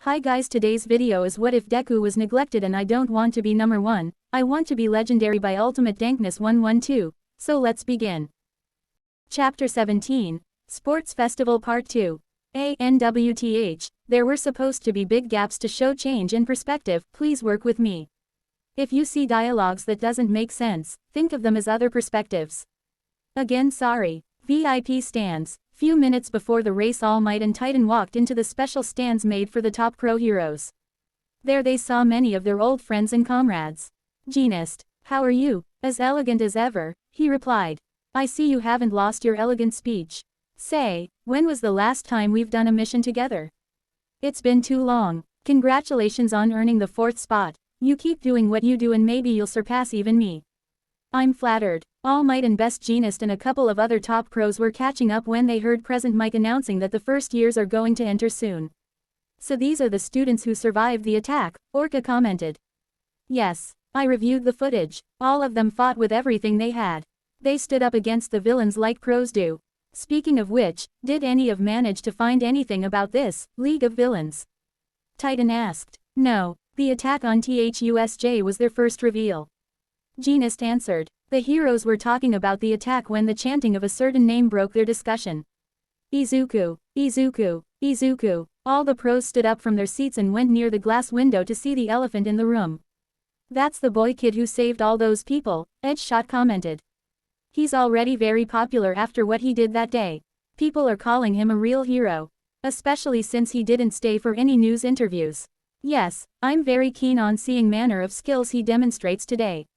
Hi guys, today's video is what if Deku was neglected and I don't want to be number 1, I want to be legendary by Ultimate Dankness 112, so let's begin. Chapter 17, Sports Festival Part 2. ANWTH, there were supposed to be big gaps to show change in perspective, please work with me. If you see dialogues that doesn't make sense, think of them as other perspectives. Again sorry. VIP stands. Few minutes before the race All Might and Titan walked into the special stands made for the top pro heroes. There they saw many of their old friends and comrades. Genist, how are you? As elegant as ever, he replied. I see you haven't lost your elegant speech. Say, when was the last time we've done a mission together? It's been too long. Congratulations on earning the 4th spot. You keep doing what you do and maybe you'll surpass even me. I'm flattered. All Might and Best Genist and a couple of other top pros were catching up when they heard Present Mike announcing that the first years are going to enter soon. So these are the students who survived the attack, Orca commented. Yes, I reviewed the footage. All of them fought with everything they had. They stood up against the villains like pros do. Speaking of which, did any of manage to find anything about this League of Villains? Titan asked. No, the attack on THUSJ was their first reveal. Genist answered. The heroes were talking about the attack when the chanting of a certain name broke their discussion. Izuku, Izuku, Izuku. All the pros stood up from their seats and went near the glass window to see the elephant in the room. That's the boy kid who saved all those people, Edgeshot commented. He's already very popular after what he did that day. People are calling him a real hero. Especially since he didn't stay for any news interviews. Yes, I'm very keen on seeing manner of skills he demonstrates today.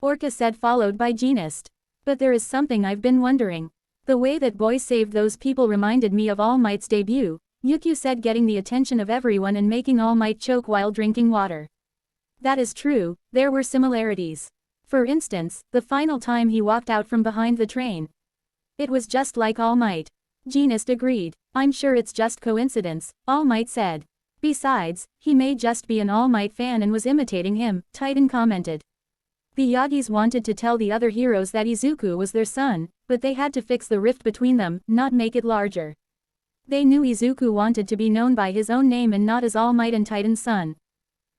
Orca said, followed by Genist. But there is something I've been wondering. The way that boy saved those people reminded me of All Might's debut, Yukio said, getting the attention of everyone and making All Might choke while drinking water. That is true, there were similarities. For instance, the final time he walked out from behind the train. It was just like All Might. Genist agreed. I'm sure it's just coincidence, All Might said. Besides, he may just be an All Might fan and was imitating him, Titan commented. The Yagis wanted to tell the other heroes that Izuku was their son, but they had to fix the rift between them, not make it larger. They knew Izuku wanted to be known by his own name and not as All Might and Titan's son.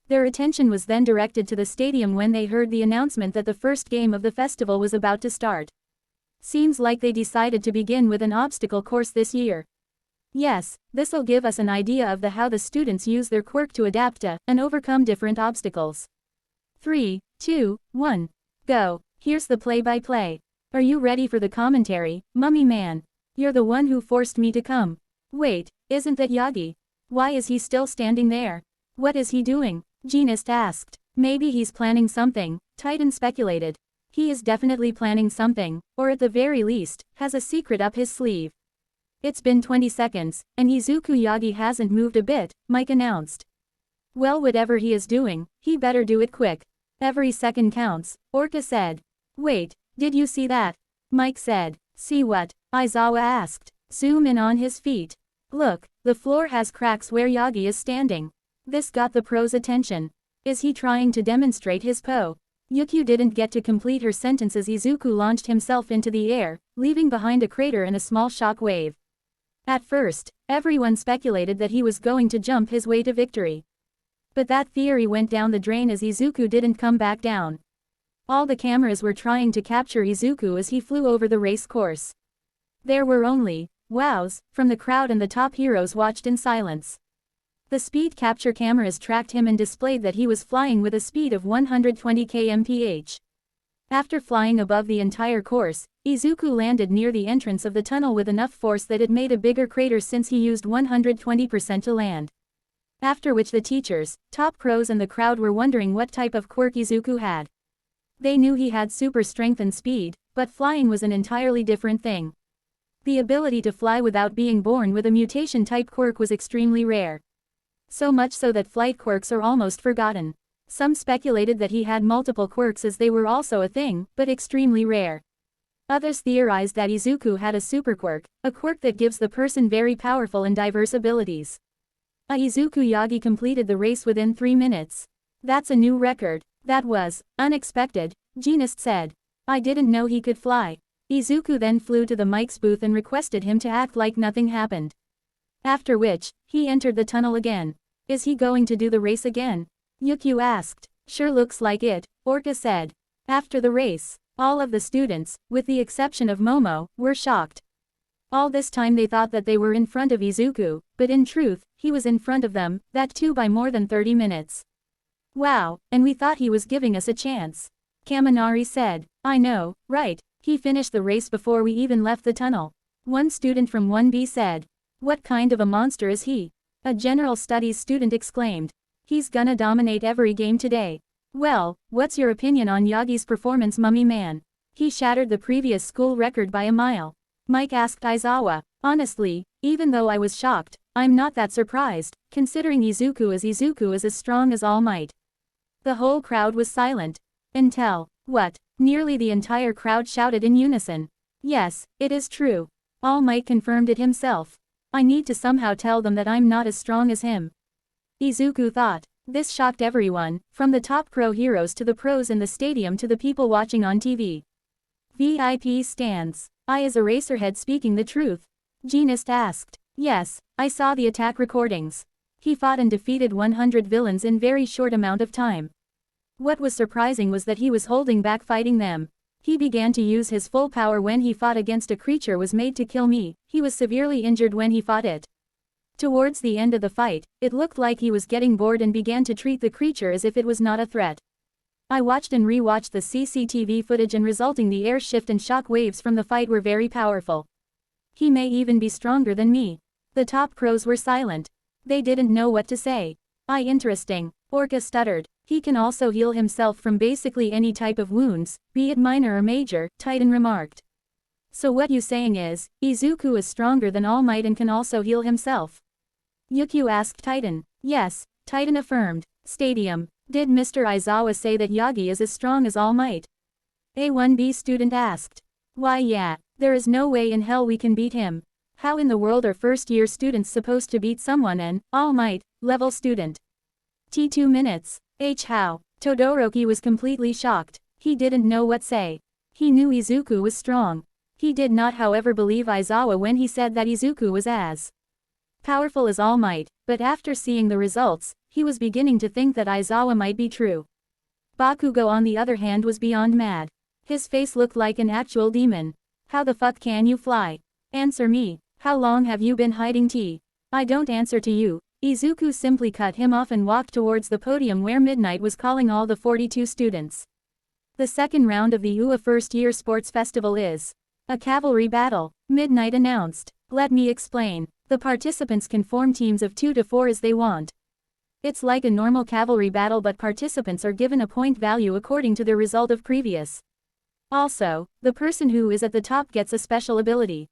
Their attention was then directed to the stadium when they heard the announcement that the first game of the festival was about to start. Seems like they decided to begin with an obstacle course this year. Yes, this'll give us an idea of how the students use their quirk to adapt to and overcome different obstacles. 3, 2, 1. Go. Here's the play-by-play. Are you ready for the commentary, Mummy Man? You're the one who forced me to come. Wait, isn't that Yagi? Why is he still standing there? What is he doing? Genist asked. Maybe he's planning something, Titan speculated. He is definitely planning something, or at the very least, has a secret up his sleeve. It's been 20 seconds, and Izuku Yagi hasn't moved a bit, Mike announced. Well, whatever he is doing, he better do it quick. Every second counts, Orca said. Wait, did you see that? Mike said. See what? Aizawa asked. Zoom in on his feet. Look, the floor has cracks where Yagi is standing. This got the pros' attention. Is he trying to demonstrate his po? Yukio didn't get to complete her sentence as Izuku launched himself into the air, leaving behind a crater and a small shock wave. At first, everyone speculated that he was going to jump his way to victory. But that theory went down the drain as Izuku didn't come back down. All the cameras were trying to capture Izuku as he flew over the race course. There were only wows from the crowd and the top heroes watched in silence. The speed capture cameras tracked him and displayed that he was flying with a speed of 120 km/h. After flying above the entire course, Izuku landed near the entrance of the tunnel with enough force that it made a bigger crater since he used 120% to land. After which the teachers, top pros and the crowd were wondering what type of quirk Izuku had. They knew he had super strength and speed, but flying was an entirely different thing. The ability to fly without being born with a mutation-type quirk was extremely rare. So much so that flight quirks are almost forgotten. Some speculated that he had multiple quirks as they were also a thing, but extremely rare. Others theorized that Izuku had a super quirk, a quirk that gives the person very powerful and diverse abilities. Izuku Yagi completed the race within 3 minutes. That's a new record. That was unexpected, Genist said. I didn't know he could fly. Izuku then flew to the Mike's booth and requested him to act like nothing happened. After which, he entered the tunnel again. Is he going to do the race again? Yukio asked. Sure looks like it, Orca said. After the race, all of the students, with the exception of Momo, were shocked. All this time they thought that they were in front of Izuku, but in truth, he was in front of them, that too by more than 30 minutes. Wow, and we thought he was giving us a chance. Kaminari said. I know, right, he finished the race before we even left the tunnel. One student from 1B said. What kind of a monster is he? A general studies student exclaimed. He's gonna dominate every game today. Well, what's your opinion on Yagi's performance, Mummy Man? He shattered the previous school record by a mile. Mike asked Aizawa. Honestly, even though I was shocked, I'm not that surprised, considering Izuku is as strong as All Might. The whole crowd was silent. Until, what? Nearly the entire crowd shouted in unison. Yes, it is true. All Might confirmed it himself. I need to somehow tell them that I'm not as strong as him. Izuku thought. This shocked everyone, from the top pro heroes to the pros in the stadium to the people watching on TV. VIP stands. Is Eraserhead speaking the truth? Genist asked. Yes, I saw the attack recordings. He fought and defeated 100 villains in very short amount of time. What was surprising was that he was holding back fighting them. He began to use his full power when he fought against a creature was made to kill me. He was severely injured when he fought it. Towards the end of the fight, it looked like he was getting bored and began to treat the creature as if it was not a threat. I watched and re-watched the CCTV footage and resulting the air shift and shock waves from the fight were very powerful. He may even be stronger than me. The top pros were silent. They didn't know what to say. Interesting. Orca stuttered. He can also heal himself from basically any type of wounds, be it minor or major, Titan remarked. So what you saying is, Izuku is stronger than All Might and can also heal himself? Yukio asked Titan. Yes, Titan affirmed. Stadium. Did Mr. Aizawa say that Yagi is as strong as All Might? A1B student asked. Why yeah, there is no way in hell we can beat him. How in the world are first-year students supposed to beat someone an All Might level student? T2 minutes. How? Todoroki was completely shocked. He didn't know what say. He knew Izuku was strong. He did not however believe Aizawa when he said that Izuku was as powerful as All Might, but after seeing the results, he was beginning to think that Aizawa might be true. Bakugo on the other hand was beyond mad. His face looked like an actual demon. How the fuck can you fly? Answer me. How long have you been hiding T? I don't answer to you. Izuku simply cut him off and walked towards the podium where Midnight was calling all the 42 students. The second round of the UA First Year Sports Festival is a cavalry battle, Midnight announced. Let me explain. The participants can form teams of 2 to 4 as they want. It's like a normal cavalry battle but participants are given a point value according to their result of previous. Also, the person who is at the top gets a special ability.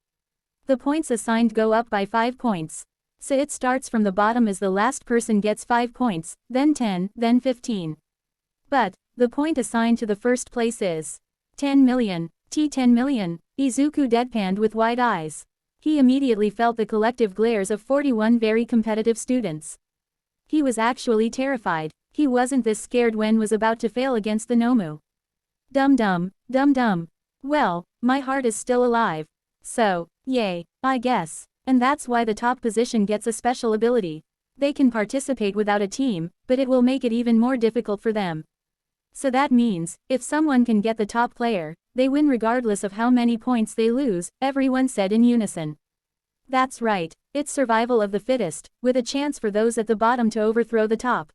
The points assigned go up by 5 points. So it starts from the bottom as the last person gets 5 points, then 10, then 15. But, the point assigned to the first place is 10 million. T10 million. Izuku deadpanned with wide eyes. He immediately felt the collective glares of 41 very competitive students. He was actually terrified. He wasn't this scared when was about to fail against the Nomu. Dum. Well, my heart is still alive. So, yay, I guess. And that's why the top position gets a special ability. They can participate without a team, but it will make it even more difficult for them. So that means, if someone can get the top player, they win regardless of how many points they lose, everyone said in unison. That's right, it's survival of the fittest, with a chance for those at the bottom to overthrow the top.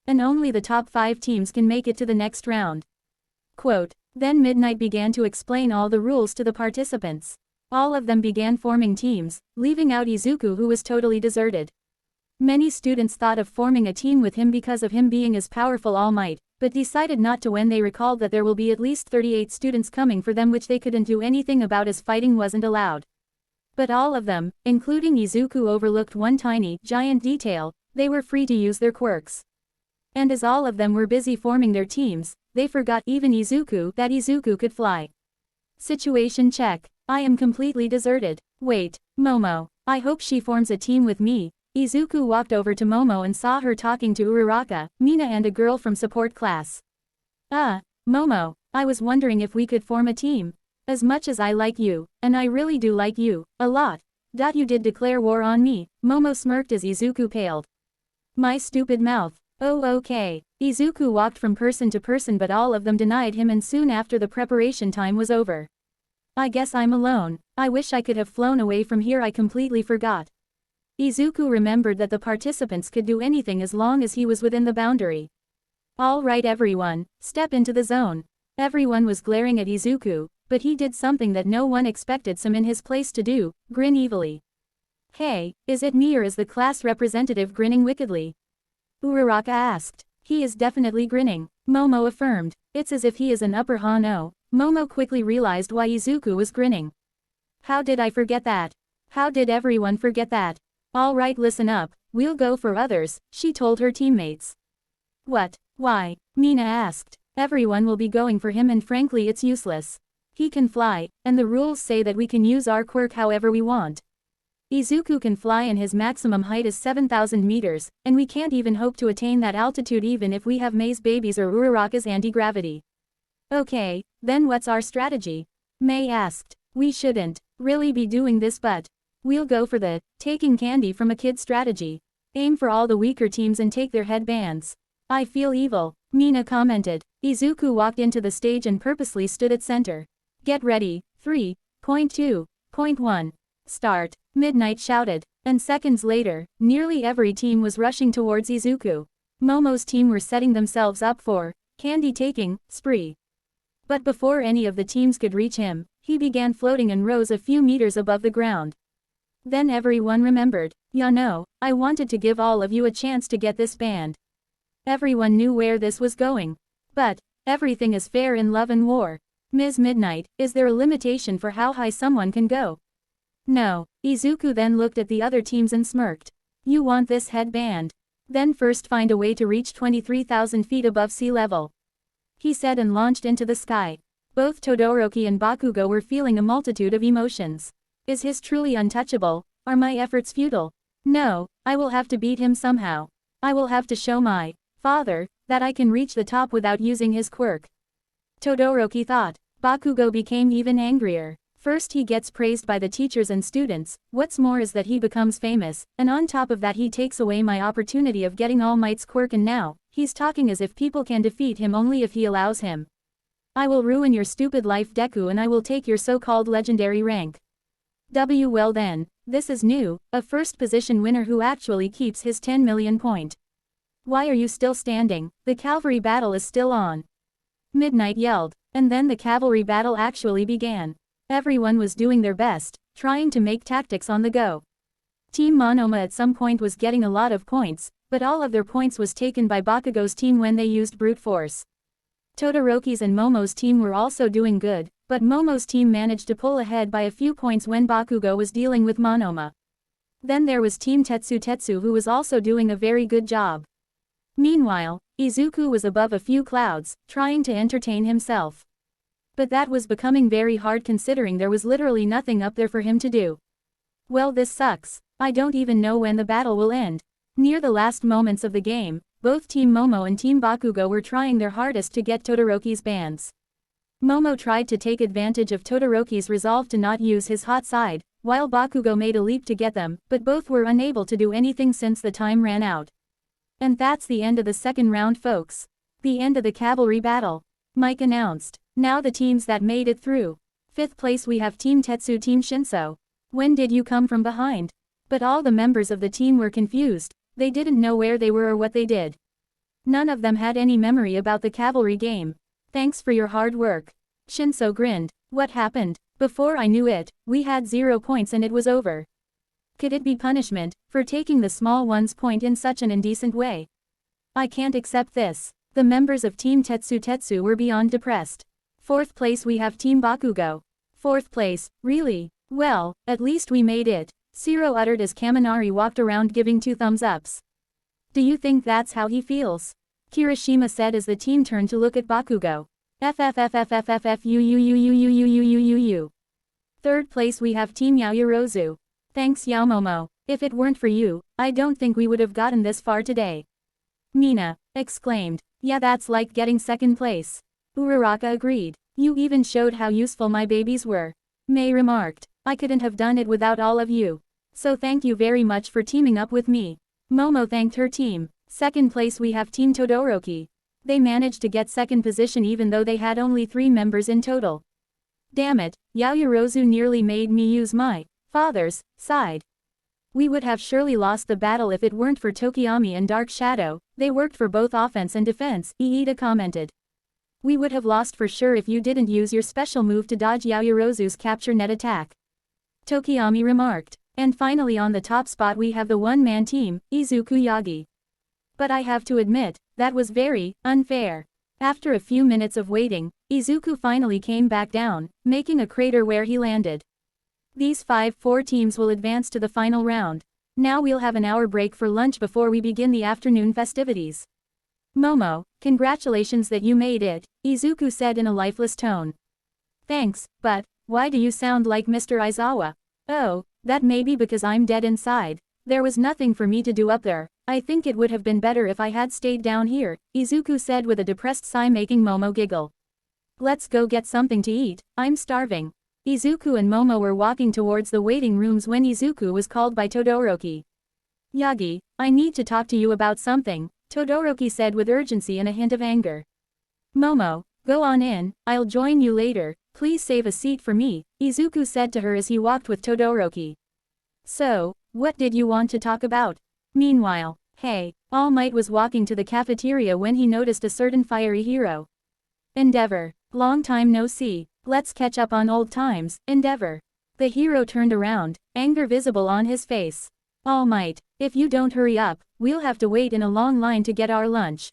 And only the top 5 teams can make it to the next round. Quote, then Midnight began to explain all the rules to the participants. All of them began forming teams, leaving out Izuku who was totally deserted. Many students thought of forming a team with him because of him being as powerful All Might, but decided not to when they recalled that there will be at least 38 students coming for them which they couldn't do anything about as fighting wasn't allowed. But all of them, including Izuku, overlooked one tiny, giant detail: they were free to use their quirks. And as all of them were busy forming their teams, they forgot, even Izuku, that Izuku could fly. Situation check. I am completely deserted. Wait, Momo. I hope she forms a team with me. Izuku walked over to Momo and saw her talking to Uraraka, Mina and a girl from support class. Momo, I was wondering if we could form a team. As much as I like you, and I really do like you, a lot. You did declare war on me, Momo smirked as Izuku paled. My stupid mouth. Oh okay. Izuku walked from person to person but all of them denied him and soon after the preparation time was over. I guess I'm alone. I wish I could have flown away from here, I completely forgot. Izuku remembered that the participants could do anything as long as he was within the boundary. Alright everyone, step into the zone. Everyone was glaring at Izuku, but he did something that no one expected some in his place to do, grin evilly. Hey, is it me or is the class representative grinning wickedly? Uraraka asked. He is definitely grinning, Momo affirmed. It's as if he is an upper Hano. Momo quickly realized why Izuku was grinning. How did I forget that? How did everyone forget that? Alright, listen up, we'll go for others, she told her teammates. What? Why? Mina asked. Everyone will be going for him and frankly it's useless. He can fly, and the rules say that we can use our quirk however we want. Izuku can fly and his maximum height is 7,000 meters, and we can't even hope to attain that altitude even if we have Mei's babies or Uraraka's anti-gravity. Okay, then what's our strategy? Mei asked. We shouldn't really be doing this but we'll go for the taking candy from a kid strategy. Aim for all the weaker teams and take their headbands. I feel evil, Mina commented. Izuku walked into the stage and purposely stood at center. Get ready, 3.2.1. Start, Midnight shouted, and seconds later, nearly every team was rushing towards Izuku. Momo's team were setting themselves up for candy-taking spree. But before any of the teams could reach him, he began floating and rose a few meters above the ground. Then everyone remembered. Ya know, I wanted to give all of you a chance to get this band. Everyone knew where this was going. But everything is fair in love and war. Ms. Midnight, is there a limitation for how high someone can go? No. Izuku then looked at the other teams and smirked. You want this headband? Then first find a way to reach 23,000 feet above sea level. He said and launched into the sky. Both Todoroki and Bakugo were feeling a multitude of emotions. Is his truly untouchable? Are my efforts futile? No, I will have to beat him somehow. I will have to show my father that I can reach the top without using his quirk. Todoroki thought. Bakugo became even angrier. First he gets praised by the teachers and students, what's more is that he becomes famous, and on top of that he takes away my opportunity of getting All Might's quirk and now, he's talking as if people can defeat him only if he allows him. I will ruin your stupid life Deku and I will take your so-called legendary rank. Well then, this is new, a first position winner who actually keeps his 10 million point. Why are you still standing? The cavalry battle is still on. Midnight yelled, and then the cavalry battle actually began. Everyone was doing their best, trying to make tactics on the go. Team Monoma at some point was getting a lot of points, but all of their points was taken by Bakugo's team when they used brute force. Todoroki's and Momo's team were also doing good, but Momo's team managed to pull ahead by a few points when Bakugo was dealing with Monoma. Then there was Team Tetsu who was also doing a very good job. Meanwhile, Izuku was above a few clouds, trying to entertain himself. But that was becoming very hard considering there was literally nothing up there for him to do. Well, this sucks. I don't even know when the battle will end. Near the last moments of the game, both Team Momo and Team Bakugo were trying their hardest to get Todoroki's bands. Momo tried to take advantage of Todoroki's resolve to not use his hot side, while Bakugo made a leap to get them, but both were unable to do anything since the time ran out. And that's the end of the second round, folks. The end of the cavalry battle. Mike announced. Now the teams that made it through. 5th place we have Team Tetsu, Team Shinso. When did you come from behind? But all the members of the team were confused, they didn't know where they were or what they did. None of them had any memory about the cavalry game. Thanks for your hard work. Shinso grinned. What happened? Before I knew it, we had 0 points and it was over. Could it be punishment for taking the small one's point in such an indecent way? I can't accept this. The members of Team Tetsu were beyond depressed. 4th place we have Team Bakugo. 4th place, really? Well, at least we made it, Shiro uttered as Kaminari walked around giving 2 thumbs ups. Do you think that's how he feels? Kirishima said as the team turned to look at Bakugo. FFFFFFFUUUUUUUUUU. 3rd place we have Team Yaoyorozu. Thanks Yaomomo, if it weren't for you, I don't think we would have gotten this far today. Mina exclaimed. Yeah, that's like getting 2nd place. Uraraka agreed. You even showed how useful my babies were. Mei remarked. I couldn't have done it without all of you. So thank you very much for teaming up with me. Momo thanked her team. Second place we have Team Todoroki. They managed to get second position even though they had only 3 members in total. Damn it, Yaoyorozu nearly made me use my father's side. We would have surely lost the battle if it weren't for Tokiyami and Dark Shadow, they worked for both offense and defense, Iida commented. We would have lost for sure if you didn't use your special move to dodge Yaoyorozu's capture net attack. Tokiyami remarked. And finally on the top spot we have the one-man team, Izuku Yagi. But I have to admit, that was very unfair. After a few minutes of waiting, Izuku finally came back down, making a crater where he landed. These 4 teams will advance to the final round. Now we'll have an hour break for lunch before we begin the afternoon festivities. Momo, congratulations that you made it, Izuku said in a lifeless tone. Thanks, but why do you sound like Mr. Aizawa? Oh, that may be because I'm dead inside. There was nothing for me to do up there. I think it would have been better if I had stayed down here, Izuku said with a depressed sigh making Momo giggle. Let's go get something to eat, I'm starving. Izuku and Momo were walking towards the waiting rooms when Izuku was called by Todoroki. Yagi, I need to talk to you about something, Todoroki said with urgency and a hint of anger. Momo, go on in, I'll join you later, please save a seat for me, Izuku said to her as he walked with Todoroki. So, what did you want to talk about? Meanwhile, hey, All Might was walking to the cafeteria when he noticed a certain fiery hero. Endeavor, long time no see, let's catch up on old times, Endeavor. The hero turned around, anger visible on his face. All Might, if you don't hurry up, we'll have to wait in a long line to get our lunch.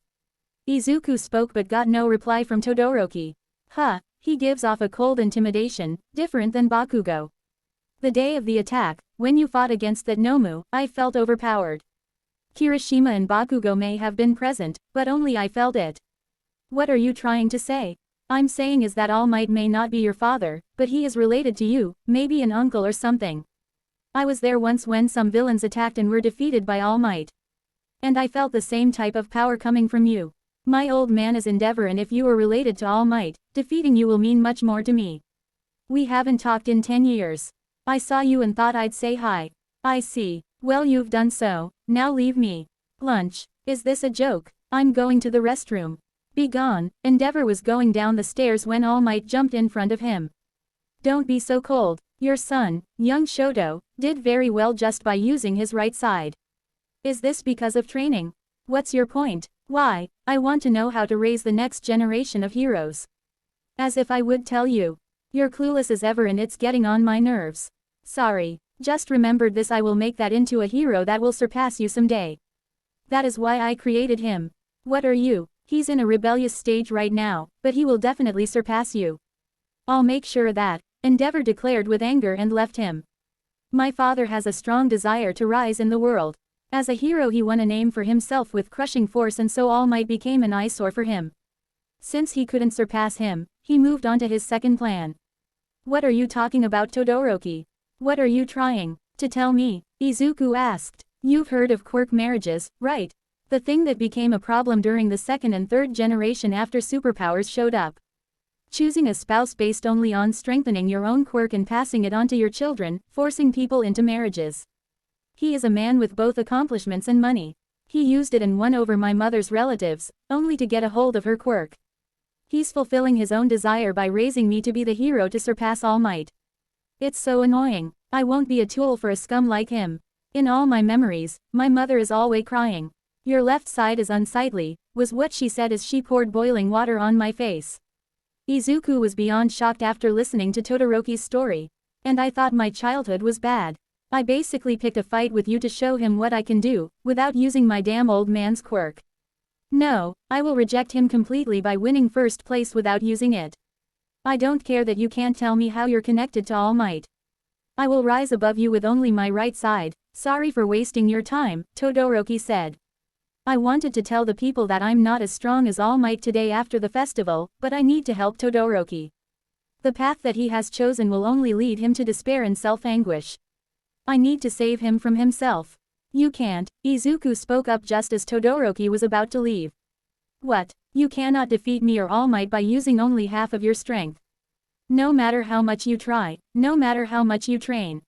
Izuku spoke but got no reply from Todoroki. Huh, he gives off a cold intimidation, different than Bakugo. The day of the attack, when you fought against that Nomu, I felt overpowered. Kirishima and Bakugo may have been present, but only I felt it. What are you trying to say? I'm saying is that All Might may not be your father, but he is related to you, maybe an uncle or something. I was there once when some villains attacked and were defeated by All Might. And I felt the same type of power coming from you. My old man is Endeavor and if you are related to All Might, defeating you will mean much more to me. We haven't talked in 10 years. I saw you and thought I'd say hi. I see. Well you've done so, now leave me. Lunch. Is this a joke? I'm going to the restroom. Be gone. Endeavor was going down the stairs when All Might jumped in front of him. Don't be so cold. Your son, young Shoto, did very well just by using his right side. Is this because of training? What's your point? Why, I want to know how to raise the next generation of heroes. As if I would tell you. You're clueless as ever and it's getting on my nerves. Sorry, just remembered this I will make that into a hero that will surpass you someday. That is why I created him. What are you? He's in a rebellious stage right now, but he will definitely surpass you. I'll make sure of that, Endeavor declared with anger and left him. My father has a strong desire to rise in the world. As a hero he won a name for himself with crushing force and so All Might became an eyesore for him. Since he couldn't surpass him, he moved on to his second plan. What are you talking about Todoroki? What are you trying to tell me? Izuku asked. You've heard of quirk marriages, right? The thing that became a problem during the second and third generation after superpowers showed up. Choosing a spouse based only on strengthening your own quirk and passing it on to your children, forcing people into marriages. He is a man with both accomplishments and money. He used it and won over my mother's relatives, only to get a hold of her quirk. He's fulfilling his own desire by raising me to be the hero to surpass All Might. It's so annoying. I won't be a tool for a scum like him. In all my memories, my mother is always crying. Your left side is unsightly, was what she said as she poured boiling water on my face. Izuku was beyond shocked after listening to Todoroki's story. And I thought my childhood was bad. I basically picked a fight with you to show him what I can do, without using my damn old man's quirk. No, I will reject him completely by winning first place without using it. I don't care that you can't tell me how you're connected to All Might. I will rise above you with only my right side. Sorry for wasting your time, Todoroki said. I wanted to tell the people that I'm not as strong as All Might today after the festival, but I need to help Todoroki. The path that he has chosen will only lead him to despair and self-anguish. I need to save him from himself. You can't, Izuku spoke up just as Todoroki was about to leave. What? You cannot defeat me or All Might by using only half of your strength. No matter how much you try, no matter how much you train.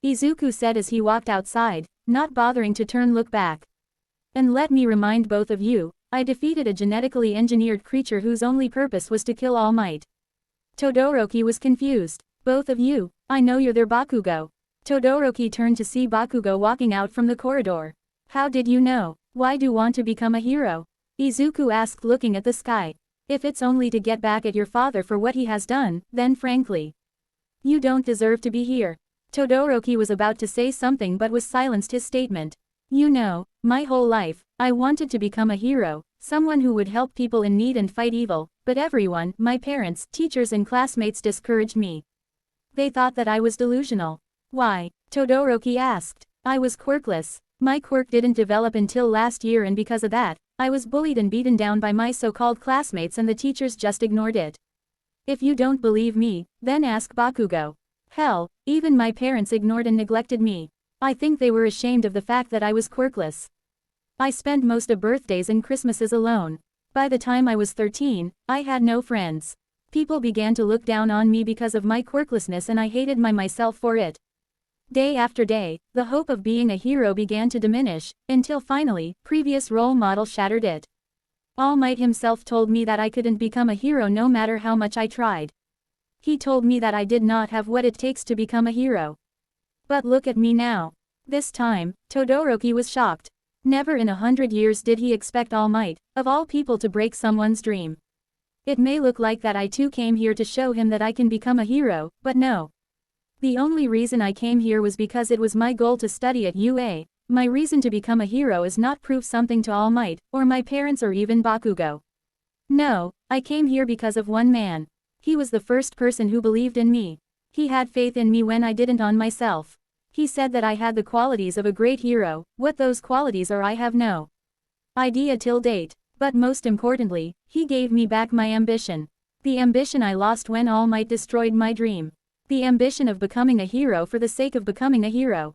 Izuku said as he walked outside, not bothering to look back. And let me remind both of you, I defeated a genetically engineered creature whose only purpose was to kill All Might. Todoroki was confused. Both of you, I know you're their Bakugo. Todoroki turned to see Bakugo walking out from the corridor. How did you know? Why do you want to become a hero? Izuku asked looking at the sky. If it's only to get back at your father for what he has done, then frankly, you don't deserve to be here. Todoroki was about to say something but was silenced his statement. You know, my whole life, I wanted to become a hero, someone who would help people in need and fight evil, but everyone, my parents, teachers and classmates discouraged me. They thought that I was delusional. Why? Todoroki asked. I was quirkless. My quirk didn't develop until last year, and because of that, I was bullied and beaten down by my so-called classmates and the teachers just ignored it. If you don't believe me, then ask Bakugo. Hell, even my parents ignored and neglected me. I think they were ashamed of the fact that I was quirkless. I spent most of birthdays and Christmases alone. By the time I was 13, I had no friends. People began to look down on me because of my quirklessness, and I hated myself for it. Day after day, the hope of being a hero began to diminish, until finally, previous role model shattered it. All Might himself told me that I couldn't become a hero no matter how much I tried. He told me that I did not have what it takes to become a hero. But look at me now. This time, Todoroki was shocked. Never in 100 years did he expect All Might, of all people, to break someone's dream. It may look like that I too came here to show him that I can become a hero, but no. The only reason I came here was because it was my goal to study at UA. My reason to become a hero is not prove something to All Might, or my parents, or even Bakugo. No, I came here because of one man. He was the first person who believed in me. He had faith in me when I didn't on myself. He said that I had the qualities of a great hero. What those qualities are I have no idea till date. But most importantly, he gave me back my ambition. The ambition I lost when All Might destroyed my dream. The ambition of becoming a hero for the sake of becoming a hero.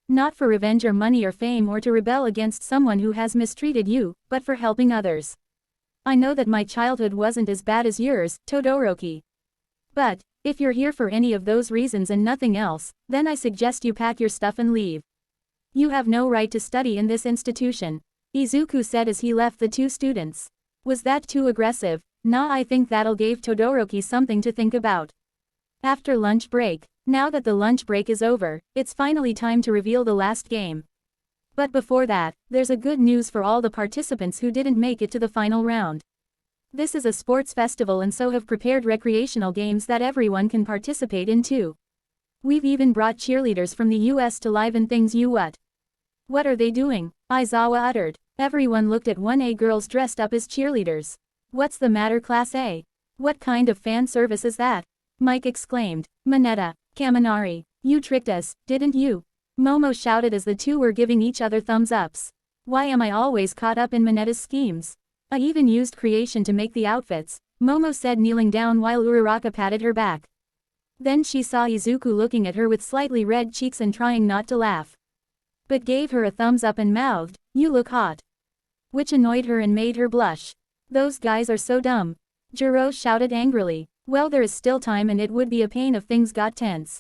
Not for revenge or money or fame or to rebel against someone who has mistreated you, but for helping others. I know that my childhood wasn't as bad as yours, Todoroki. But, if you're here for any of those reasons and nothing else, then I suggest you pack your stuff and leave. You have no right to study in this institution, Izuku said as he left the two students. Was that too aggressive? Nah, I think that'll give Todoroki something to think about. After lunch break. Now that the lunch break is over, it's finally time to reveal the last game. But before that, there's a good news for all the participants who didn't make it to the final round. This is a sports festival, and so have prepared recreational games that everyone can participate in too. We've even brought cheerleaders from the US to liven things. What are they doing? Aizawa uttered. Everyone looked at 1A girls dressed up as cheerleaders. What's the matter, Class A? What kind of fan service is that? Mike exclaimed. Mineta, Kaminari, you tricked us, didn't you? Momo shouted as the two were giving each other thumbs ups. Why am I always caught up in Mineta's schemes? I even used creation to make the outfits, Momo said, kneeling down while Uraraka patted her back. Then she saw Izuku looking at her with slightly red cheeks and trying not to laugh. But gave her a thumbs up and mouthed, "You look hot." Which annoyed her and made her blush. Those guys are so dumb. Jiro shouted angrily. Well, there is still time, and it would be a pain if things got tense.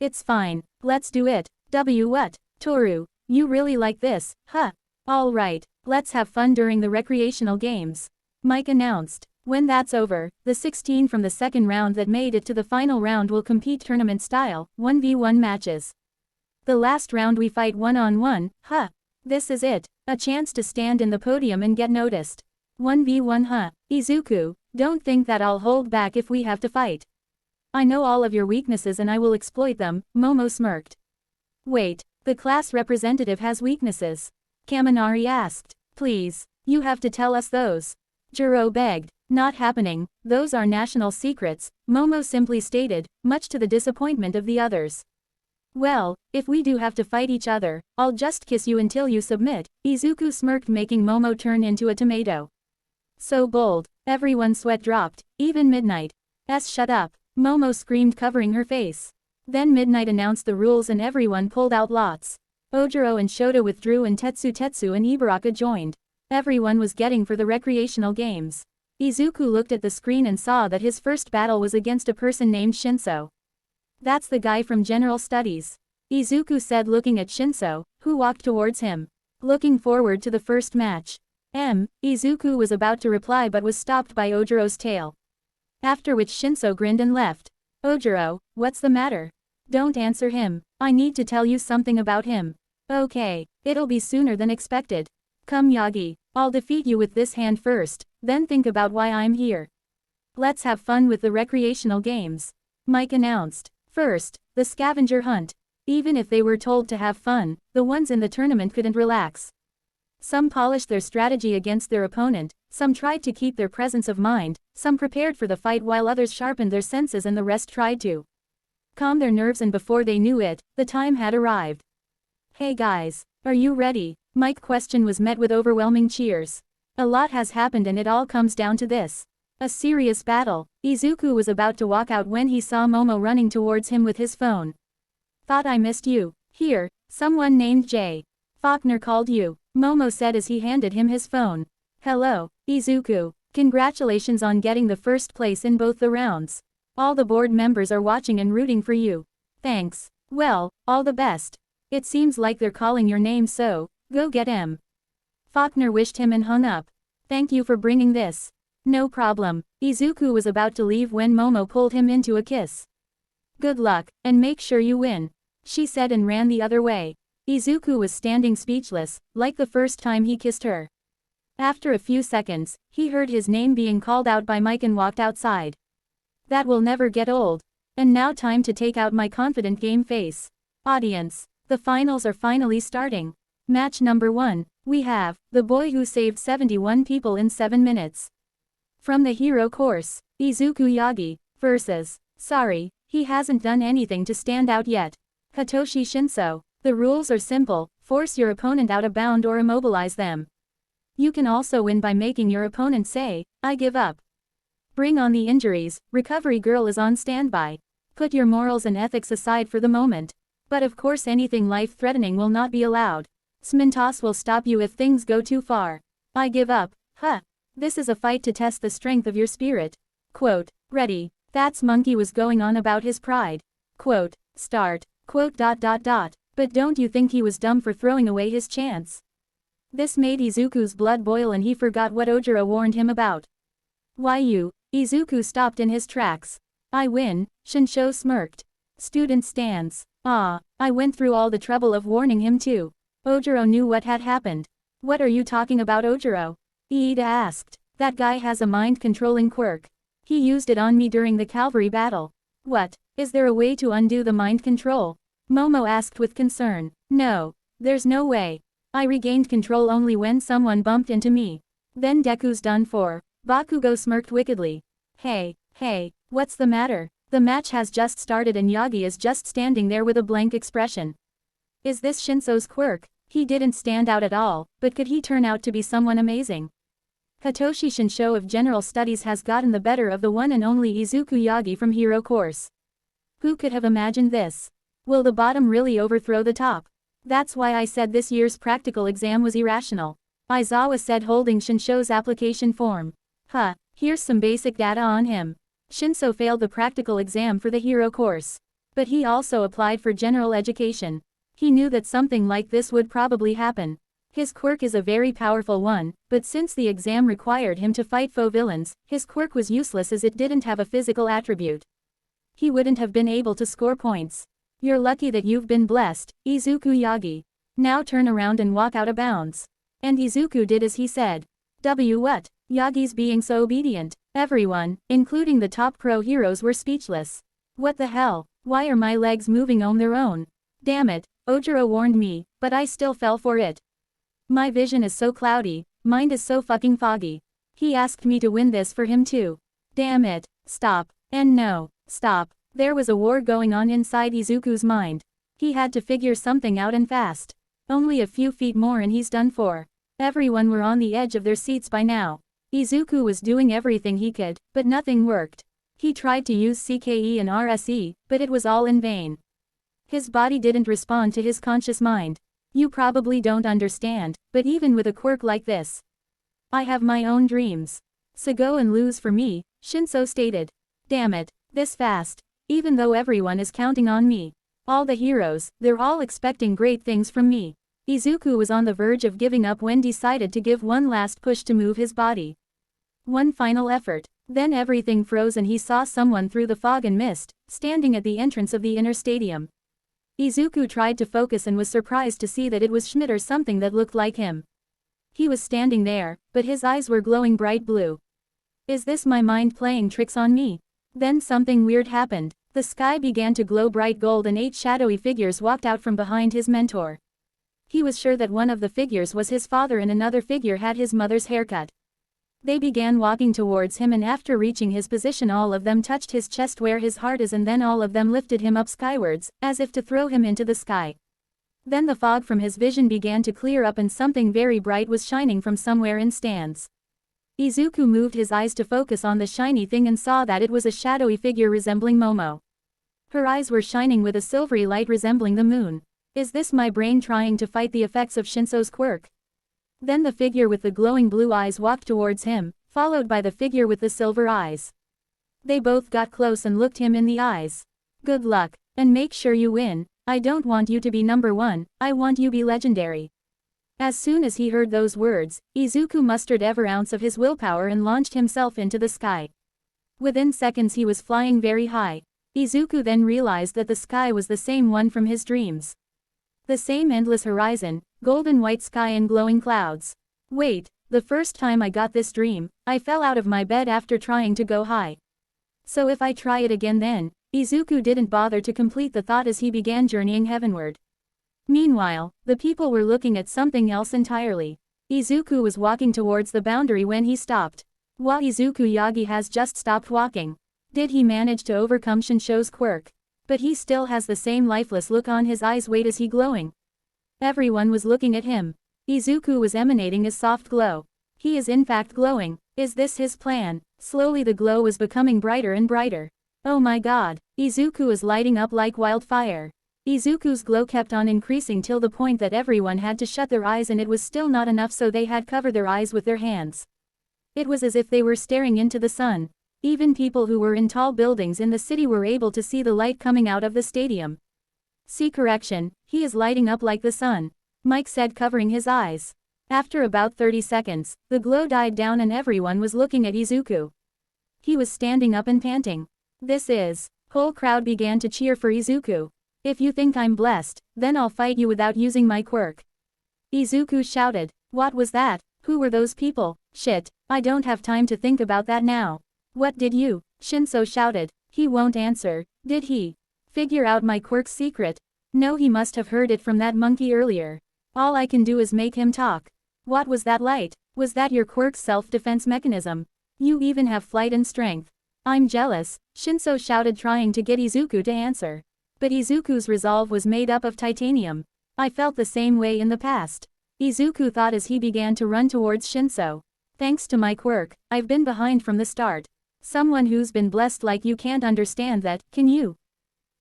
It's fine, let's do it. What? Toru, you really like this, huh? Alright, let's have fun during the recreational games. Mike announced. When that's over, the 16 from the second round that made it to the final round will compete tournament style, 1v1 matches. The last round we fight one-on-one, huh? This is it, a chance to stand in the podium and get noticed. 1v1, huh? Izuku, don't think that I'll hold back if we have to fight. I know all of your weaknesses and I will exploit them, Momo smirked. Wait, the class representative has weaknesses? Kaminari asked. Please, you have to tell us those. Jiro begged. Not happening, those are national secrets, Momo simply stated, much to the disappointment of the others. Well, if we do have to fight each other, I'll just kiss you until you submit, Izuku smirked, making Momo turn into a tomato. So bold, everyone's sweat dropped, even Midnight. Shut up, Momo screamed, covering her face. Then Midnight announced the rules and everyone pulled out lots. Ojiro and Shota withdrew and Tetsu and Ibaraka joined. Everyone was getting for the recreational games. Izuku looked at the screen and saw that his first battle was against a person named Shinso. That's the guy from General Studies. Izuku said looking at Shinso, who walked towards him. Looking forward to the first match. Izuku was about to reply but was stopped by Ojiro's tail. After which Shinso grinned and left. Ojiro, what's the matter? Don't answer him, I need to tell you something about him. Okay, it'll be sooner than expected. Come Yagi, I'll defeat you with this hand first, then think about why I'm here. Let's have fun with the recreational games. Mike announced. First, the scavenger hunt. Even if they were told to have fun, the ones in the tournament couldn't relax. Some polished their strategy against their opponent, some tried to keep their presence of mind, some prepared for the fight while others sharpened their senses and the rest tried to calm their nerves, and before they knew it, the time had arrived. Hey guys, are you ready? Mike's question was met with overwhelming cheers. A lot has happened and it all comes down to this. A serious battle. Izuku was about to walk out when he saw Momo running towards him with his phone. Thought I missed you. Here, someone named Jay. Faulkner called you, Momo said as he handed him his phone. Hello, Izuku. Congratulations on getting the first place in both the rounds. All the board members are watching and rooting for you. Thanks. Well, all the best. It seems like they're calling your name, so go get him. Faulkner wished him and hung up. Thank you for bringing this. No problem. Izuku was about to leave when Momo pulled him into a kiss. Good luck, and make sure you win, she said and ran the other way. Izuku was standing speechless, like the first time he kissed her. After a few seconds, he heard his name being called out by Mike and walked outside. That will never get old. And now time to take out my confident game face. Audience, the finals are finally starting. Match number 1, we have the boy who saved 71 people in 7 minutes. From the hero course, Izuku Yagi, versus, sorry, he hasn't done anything to stand out yet. Hitoshi Shinso. The rules are simple, force your opponent out of bound or immobilize them. You can also win by making your opponent say, I give up. Bring on the injuries, Recovery Girl is on standby. Put your morals and ethics aside for the moment. But of course anything life-threatening will not be allowed. Smintos will stop you if things go too far. I give up, huh. This is a fight to test the strength of your spirit. Quote, ready. That's Monkey was going on about his pride. Quote, start. Quote. But don't you think he was dumb for throwing away his chance? This made Izuku's blood boil and he forgot what Ojiro warned him about. Why you? Izuku stopped in his tracks. I win, Shinsho smirked. Student stance. Ah, I went through all the trouble of warning him too. Ojiro knew what had happened. What are you talking about, Ojiro? Iida asked. That guy has a mind-controlling quirk. He used it on me during the cavalry battle. What? Is there a way to undo the mind control? Momo asked with concern. No. There's no way. I regained control only when someone bumped into me. Then Deku's done for. Bakugo smirked wickedly. Hey, what's the matter? The match has just started and Yagi is just standing there with a blank expression. Is this Shinso's quirk? He didn't stand out at all, but could he turn out to be someone amazing? Hitoshi Shinsho of General Studies has gotten the better of the one and only Izuku Yagi from Hero Course. Who could have imagined this? Will the bottom really overthrow the top? That's why I said this year's practical exam was irrational. Aizawa said holding Shinsho's application form. Here's some basic data on him. Shinso failed the practical exam for the Hero Course. But he also applied for general education. He knew that something like this would probably happen. His quirk is a very powerful one, but since the exam required him to fight foe villains, his quirk was useless as it didn't have a physical attribute. He wouldn't have been able to score points. You're lucky that you've been blessed, Izuku Yagi. Now turn around and walk out of bounds. And Izuku did as he said. What? Yagi's being so obedient. Everyone, including the top pro heroes, were speechless. What the hell? Why are my legs moving on their own? Damn it, Ojiro warned me, but I still fell for it. My vision is so cloudy, mind is so fucking foggy. He asked me to win this for him too. Damn it, stop. And no, stop. There was a war going on inside Izuku's mind. He had to figure something out and fast. Only a few feet more and he's done for. Everyone were on the edge of their seats by now. Izuku was doing everything he could, but nothing worked. He tried to use CKE and RSE, but it was all in vain. His body didn't respond to his conscious mind. You probably don't understand, but even with a quirk like this, I have my own dreams. So go and lose for me, Shinso stated. Damn it, this fast. Even though everyone is counting on me. All the heroes, they're all expecting great things from me. Izuku was on the verge of giving up when decided to give one last push to move his body. One final effort. Then everything froze and he saw someone through the fog and mist, standing at the entrance of the inner stadium. Izuku tried to focus and was surprised to see that it was Schmidt or something that looked like him. He was standing there, but his eyes were glowing bright blue. Is this my mind playing tricks on me? Then something weird happened. The sky began to glow bright gold and 8 shadowy figures walked out from behind his mentor. He was sure that one of the figures was his father and another figure had his mother's haircut. They began walking towards him and after reaching his position all of them touched his chest where his heart is and then all of them lifted him up skywards, as if to throw him into the sky. Then the fog from his vision began to clear up and something very bright was shining from somewhere in stands. Izuku moved his eyes to focus on the shiny thing and saw that it was a shadowy figure resembling Momo. Her eyes were shining with a silvery light resembling the moon. Is this my brain trying to fight the effects of Shinso's quirk? Then the figure with the glowing blue eyes walked towards him, followed by the figure with the silver eyes. They both got close and looked him in the eyes. Good luck, and make sure you win. I don't want you to be number 1, I want you be legendary. As soon as he heard those words, Izuku mustered every ounce of his willpower and launched himself into the sky. Within seconds he was flying very high. Izuku then realized that the sky was the same one from his dreams. The same endless horizon, golden white sky and glowing clouds. Wait, the first time I got this dream, I fell out of my bed after trying to go high. So if I try it again then, Izuku didn't bother to complete the thought as he began journeying heavenward. Meanwhile, the people were looking at something else entirely. Izuku was walking towards the boundary when he stopped. Wow, Izuku Yagi has just stopped walking. Did he manage to overcome Shinso's quirk? But he still has the same lifeless look on his eyes. Wait, is he glowing? Everyone was looking at him. Izuku was emanating a soft glow. He is in fact glowing. Is this his plan? Slowly the glow was becoming brighter and brighter. Oh my god, Izuku is lighting up like wildfire. Izuku's glow kept on increasing till the point that everyone had to shut their eyes and it was still not enough so they had covered their eyes with their hands. It was as if they were staring into the sun. Even people who were in tall buildings in the city were able to see the light coming out of the stadium. See, correction, he is lighting up like the sun, Mike said, covering his eyes. After about 30 seconds, the glow died down and everyone was looking at Izuku. He was standing up and panting. This is. Whole crowd began to cheer for Izuku. If you think I'm blessed, then I'll fight you without using my quirk. Izuku shouted. What was that? Who were those people? Shit, I don't have time to think about that now. What did you? Shinso shouted. He won't answer, did he? Figure out my quirk's secret. No, he must have heard it from that monkey earlier. All I can do is make him talk. What was that light? Was that your quirk's self-defense mechanism? You even have flight and strength. I'm jealous, Shinso shouted, trying to get Izuku to answer. But Izuku's resolve was made up of titanium. I felt the same way in the past. Izuku thought as he began to run towards Shinso. Thanks to my quirk, I've been behind from the start. Someone who's been blessed like you can't understand that, can you?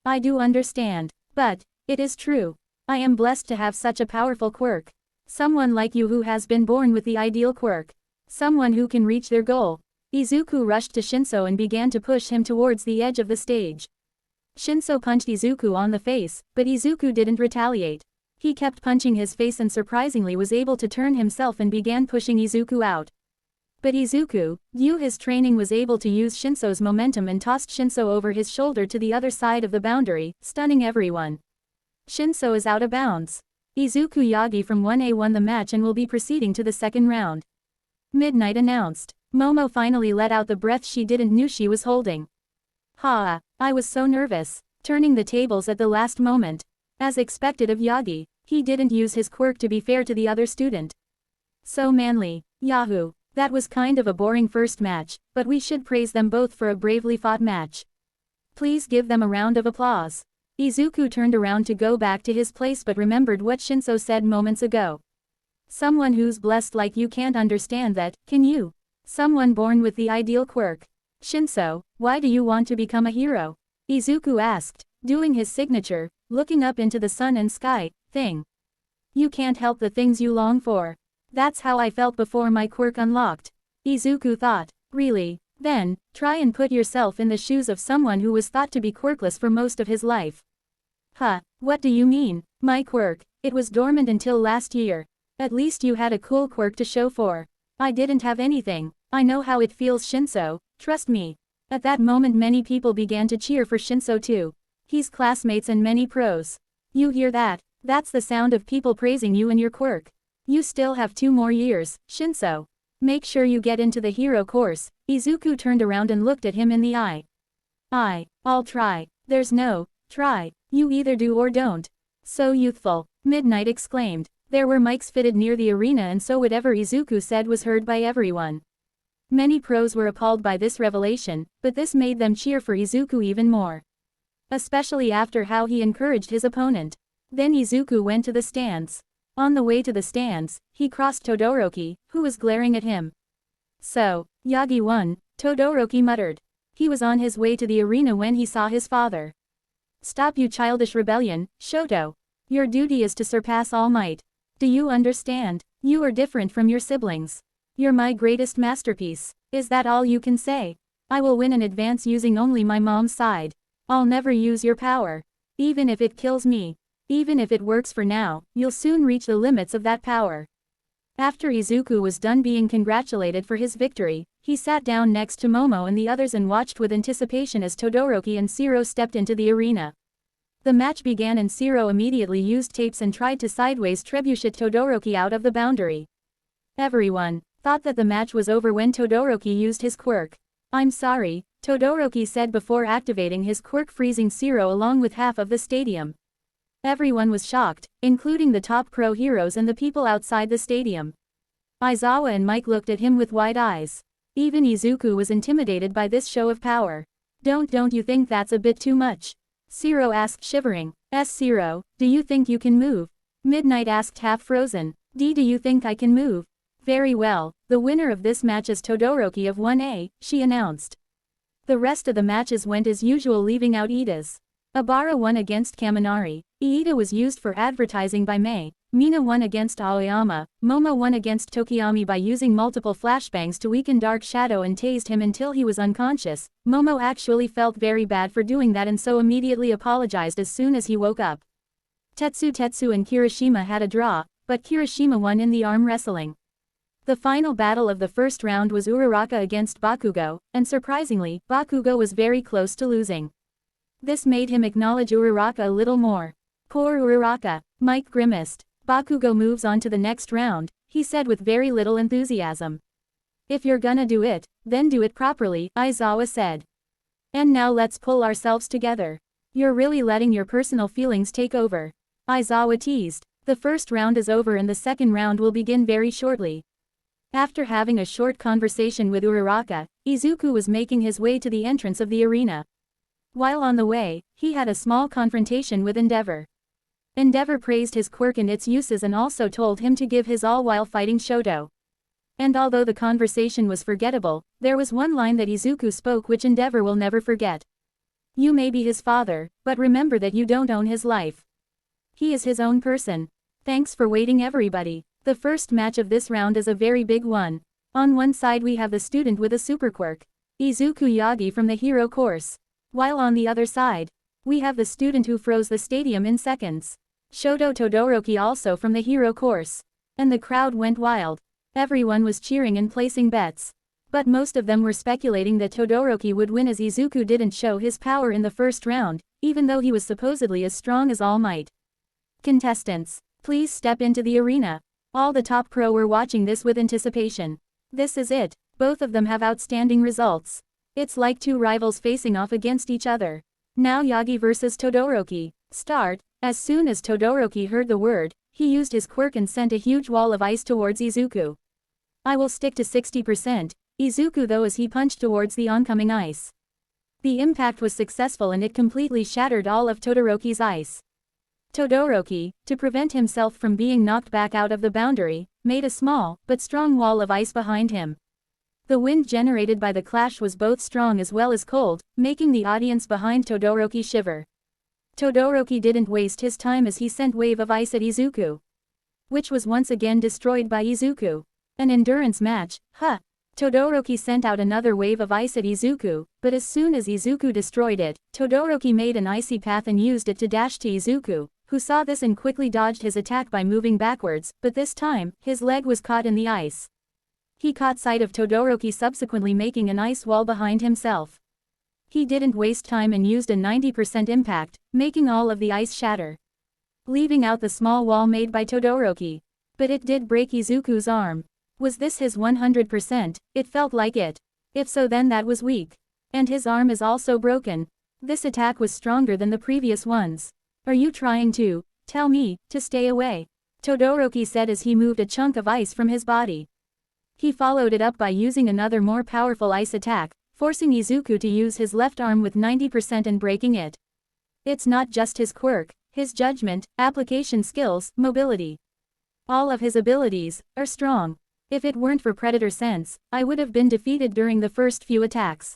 I do understand. But, it is true. I am blessed to have such a powerful quirk. Someone like you who has been born with the ideal quirk. Someone who can reach their goal. Izuku rushed to Shinso and began to push him towards the edge of the stage. Shinso punched Izuku on the face, but Izuku didn't retaliate. He kept punching his face and surprisingly was able to turn himself and began pushing Izuku out. But Izuku, due his training, was able to use Shinso's momentum and tossed Shinso over his shoulder to the other side of the boundary, stunning everyone. Shinso is out of bounds. Izuku Yagi from 1A won the match and will be proceeding to the second round. Midnight announced. Momo finally let out the breath she didn't knew she was holding. Ha! I was so nervous, turning the tables at the last moment. As expected of Yagi, he didn't use his quirk to be fair to the other student. So manly, Yahoo! That was kind of a boring first match, but we should praise them both for a bravely fought match. Please give them a round of applause. Izuku turned around to go back to his place but remembered what Shinso said moments ago. Someone who's blessed like you can't understand that, can you? Someone born with the ideal quirk. Shinso, why do you want to become a hero? Izuku asked, doing his signature, looking up into the sun and sky, thing. You can't help the things you long for. That's how I felt before my quirk unlocked. Izuku thought, really? Then, try and put yourself in the shoes of someone who was thought to be quirkless for most of his life. Huh, what do you mean? My quirk, it was dormant until last year. At least you had a cool quirk to show for. I didn't have anything. I know how it feels, Shinso, trust me. At that moment many people began to cheer for Shinso too. He's classmates and many pros. You hear that? That's the sound of people praising you and your quirk. You still have 2 more years, Shinso. Make sure you get into the hero course. Izuku turned around and looked at him in the eye. I'll try. There's no try. You either do or don't. So youthful, Midnight exclaimed. There were mics fitted near the arena and so whatever Izuku said was heard by everyone. Many pros were appalled by this revelation, but this made them cheer for Izuku even more. Especially after how he encouraged his opponent. Then Izuku went to the stands. On the way to the stands, he crossed Todoroki, who was glaring at him. So, Yagi won, Todoroki muttered. He was on his way to the arena when he saw his father. Stop you childish rebellion, Shoto. Your duty is to surpass All Might. Do you understand? You are different from your siblings. You're my greatest masterpiece. Is that all you can say? I will win and advance using only my mom's side. I'll never use your power. Even if it kills me. Even if it works for now, you'll soon reach the limits of that power. After Izuku was done being congratulated for his victory, he sat down next to Momo and the others and watched with anticipation as Todoroki and Shiro stepped into the arena. The match began and Shiro immediately used tapes and tried to sideways trebuchet Todoroki out of the boundary. Everyone thought that the match was over when Todoroki used his quirk. I'm sorry, Todoroki said before activating his quirk, freezing Shiro along with half of the stadium. Everyone was shocked, including the top pro heroes and the people outside the stadium. Aizawa and Mike looked at him with wide eyes. Even Izuku was intimidated by this show of power. Don't you think that's a bit too much? Shiro asked, shivering. Shiro, do you think you can move? Midnight asked, half frozen. Do you think I can move? Very well, the winner of this match is Todoroki of 1A, she announced. The rest of the matches went as usual, leaving out Iida's. Abara won against Kaminari, Iida was used for advertising by Mei, Mina won against Aoyama, Momo won against Tokiyami by using multiple flashbangs to weaken Dark Shadow and tased him until he was unconscious. Momo actually felt very bad for doing that and so immediately apologized as soon as he woke up. Tetsu and Kirishima had a draw, but Kirishima won in the arm wrestling. The final battle of the first round was Uraraka against Bakugo, and surprisingly, Bakugo was very close to losing. This made him acknowledge Uraraka a little more. Poor Uraraka, Mike grimaced. Bakugo moves on to the next round, he said with very little enthusiasm. If you're gonna do it, then do it properly, Aizawa said. And now let's pull ourselves together. You're really letting your personal feelings take over. Aizawa teased. The first round is over and the second round will begin very shortly. After having a short conversation with Uraraka, Izuku was making his way to the entrance of the arena. While on the way, he had a small confrontation with Endeavor. Endeavor praised his quirk and its uses and also told him to give his all while fighting Shoto. And although the conversation was forgettable, there was one line that Izuku spoke which Endeavor will never forget. You may be his father, but remember that you don't own his life. He is his own person. Thanks for waiting, everybody. The first match of this round is a very big one. On one side we have the student with a super quirk, Izuku Yagi from the hero course. While on the other side, we have the student who froze the stadium in seconds, Shoto Todoroki, also from the hero course. And the crowd went wild. Everyone was cheering and placing bets. But most of them were speculating that Todoroki would win as Izuku didn't show his power in the first round, even though he was supposedly as strong as All Might. Contestants, please step into the arena. All the top pro were watching this with anticipation. This is it, both of them have outstanding results. It's like two rivals facing off against each other. Now Yagi versus Todoroki. Start. As soon as Todoroki heard the word, he used his quirk and sent a huge wall of ice towards Izuku. I will stick to 60%, Izuku though as he punched towards the oncoming ice. The impact was successful and it completely shattered all of Todoroki's ice. Todoroki, to prevent himself from being knocked back out of the boundary, made a small, but strong wall of ice behind him. The wind generated by the clash was both strong as well as cold, making the audience behind Todoroki shiver. Todoroki didn't waste his time as he sent wave of ice at Izuku, which was once again destroyed by Izuku. An endurance match, huh? Todoroki sent out another wave of ice at Izuku, but as soon as Izuku destroyed it, Todoroki made an icy path and used it to dash to Izuku, who saw this and quickly dodged his attack by moving backwards, but this time, his leg was caught in the ice. He caught sight of Todoroki subsequently making an ice wall behind himself. He didn't waste time and used a 90% impact, making all of the ice shatter, leaving out the small wall made by Todoroki. But it did break Izuku's arm. Was this his 100%? It felt like it. If so, then that was weak. And his arm is also broken. This attack was stronger than the previous ones. Are you trying to tell me to stay away? Todoroki said as he moved a chunk of ice from his body. He followed it up by using another more powerful ice attack, forcing Izuku to use his left arm with 90% and breaking it. It's not just his quirk, his judgment, application skills, mobility. All of his abilities are strong. If it weren't for Predator Sense, I would have been defeated during the first few attacks.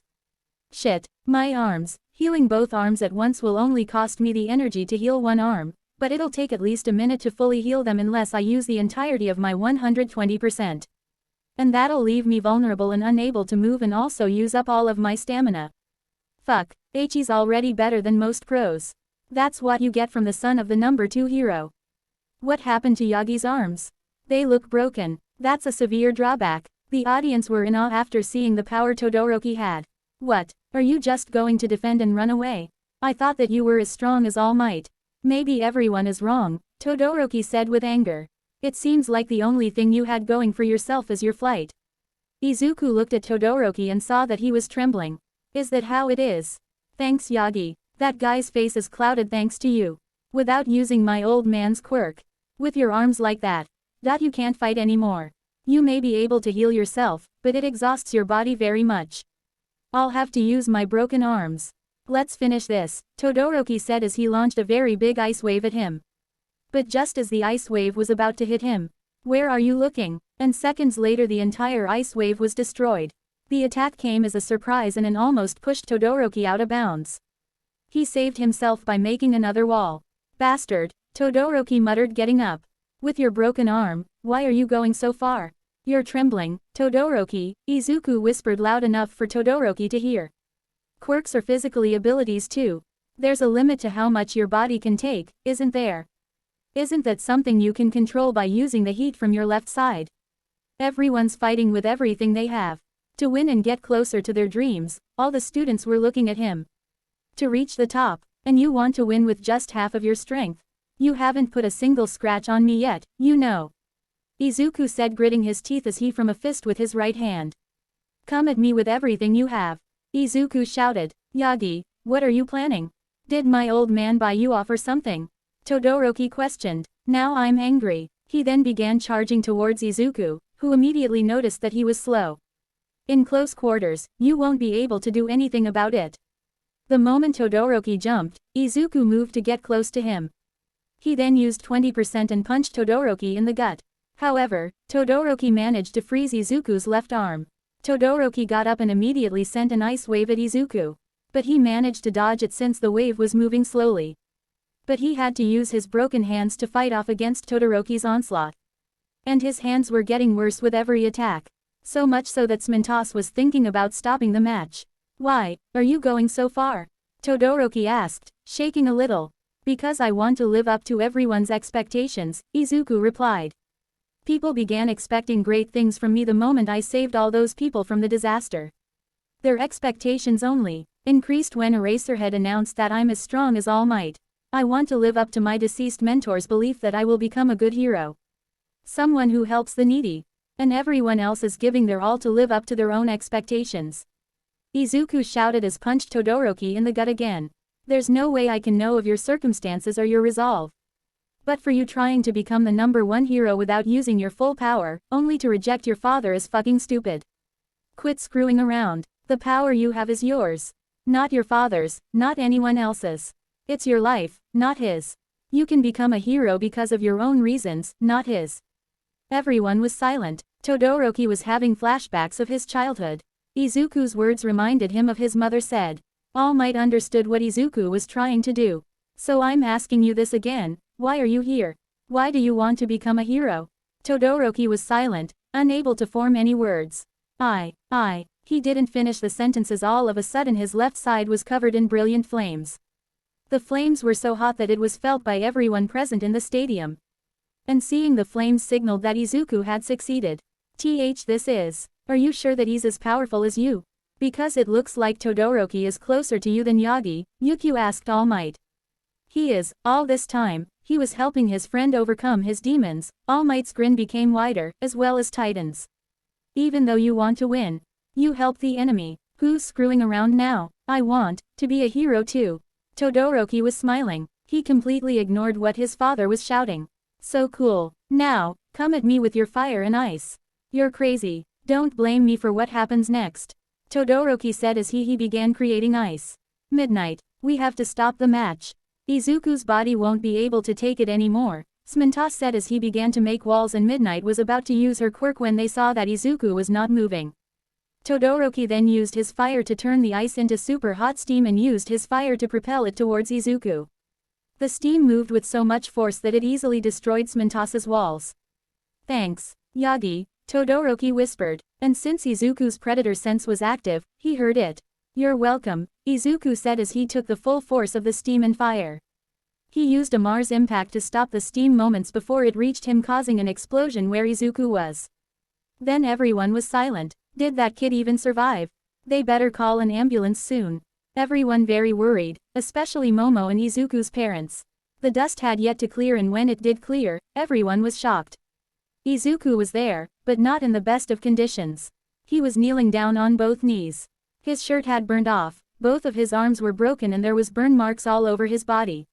Shit, my arms. Healing both arms at once will only cost me the energy to heal one arm, but it'll take at least a minute to fully heal them unless I use the entirety of my 120%. And that'll leave me vulnerable and unable to move and also use up all of my stamina. Fuck, Ichi's already better than most pros. That's what you get from the son of the number 2 hero. What happened to Yagi's arms? They look broken. That's a severe drawback. The audience were in awe after seeing the power Todoroki had. What? Are you just going to defend and run away? I thought that you were as strong as All Might. Maybe everyone is wrong, Todoroki said with anger. It seems like the only thing you had going for yourself is your flight. Izuku looked at Todoroki and saw that he was trembling. Is that how it is? Thanks Yagi. That guy's face is clouded thanks to you. Without using my old man's quirk. With your arms like that you can't fight anymore. You may be able to heal yourself, but it exhausts your body very much. I'll have to use my broken arms. Let's finish this, Todoroki said as he launched a very big ice wave at him. But just as the ice wave was about to hit him, where are you looking? And seconds later the entire ice wave was destroyed. The attack came as a surprise and it almost pushed Todoroki out of bounds. He saved himself by making another wall. Bastard, Todoroki muttered getting up. With your broken arm, why are you going so far? You're trembling, Todoroki, Izuku whispered loud enough for Todoroki to hear. Quirks are physically abilities too. There's a limit to how much your body can take, isn't there? Isn't that something you can control by using the heat from your left side? Everyone's fighting with everything they have. To win and get closer to their dreams, all the students were looking at him. To reach the top, and you want to win with just half of your strength. You haven't put a single scratch on me yet, you know. Izuku said gritting his teeth as he from a fist with his right hand. Come at me with everything you have. Izuku shouted. Yagi, what are you planning? Did my old man buy you off or something? Todoroki questioned. Now I'm angry. He then began charging towards Izuku, who immediately noticed that he was slow. In close quarters, you won't be able to do anything about it. The moment Todoroki jumped, Izuku moved to get close to him. He then used 20% and punched Todoroki in the gut. However, Todoroki managed to freeze Izuku's left arm. Todoroki got up and immediately sent an ice wave at Izuku. But he managed to dodge it since the wave was moving slowly. But he had to use his broken hands to fight off against Todoroki's onslaught. And his hands were getting worse with every attack. So much so that Smintos was thinking about stopping the match. Why are you going so far? Todoroki asked, shaking a little. Because I want to live up to everyone's expectations, Izuku replied. People began expecting great things from me the moment I saved all those people from the disaster. Their expectations only increased when Eraserhead announced that I'm as strong as All Might. I want to live up to my deceased mentor's belief that I will become a good hero. Someone who helps the needy. And everyone else is giving their all to live up to their own expectations. Izuku shouted as punched Todoroki in the gut again. There's no way I can know of your circumstances or your resolve. But for you trying to become the number 1 hero without using your full power, only to reject your father is fucking stupid. Quit screwing around. The power you have is yours. Not your father's, not anyone else's. It's your life, not his. You can become a hero because of your own reasons, not his. Everyone was silent. Todoroki was having flashbacks of his childhood. Izuku's words reminded him of his mother said. All Might understood what Izuku was trying to do. So I'm asking you this again, why are you here? Why do you want to become a hero? Todoroki was silent, unable to form any words. He didn't finish the sentences. All of a sudden his left side was covered in brilliant flames. The flames were so hot that it was felt by everyone present in the stadium. And seeing the flames signaled that Izuku had succeeded. This is. Are you sure that he's as powerful as you? Because it looks like Todoroki is closer to you than Yagi, Yukio asked All Might. He is. All this time, he was helping his friend overcome his demons. All Might's grin became wider, as well as Titan's. Even though you want to win, you help the enemy. Who's screwing around now? I want to be a hero too. Todoroki was smiling. He completely ignored what his father was shouting. So cool. Now, come at me with your fire and ice. You're crazy. Don't blame me for what happens next. Todoroki said as he began creating ice. Midnight. We have to stop the match. Izuku's body won't be able to take it anymore. Smintas said as he began to make walls, and Midnight was about to use her quirk when they saw that Izuku was not moving. Todoroki then used his fire to turn the ice into super hot steam and used his fire to propel it towards Izuku. The steam moved with so much force that it easily destroyed Smintas's walls. Thanks, Yagi, Todoroki whispered, and since Izuku's predator sense was active, he heard it. You're welcome, Izuku said as he took the full force of the steam and fire. He used a Mars impact to stop the steam moments before it reached him, causing an explosion where Izuku was. Then everyone was silent. Did that kid even survive? They better call an ambulance soon. Everyone very worried, especially Momo and Izuku's parents. The dust had yet to clear, and when it did clear, everyone was shocked. Izuku was there, but not in the best of conditions. He was kneeling down on both knees. His shirt had burned off, both of his arms were broken, and there was burn marks all over his body.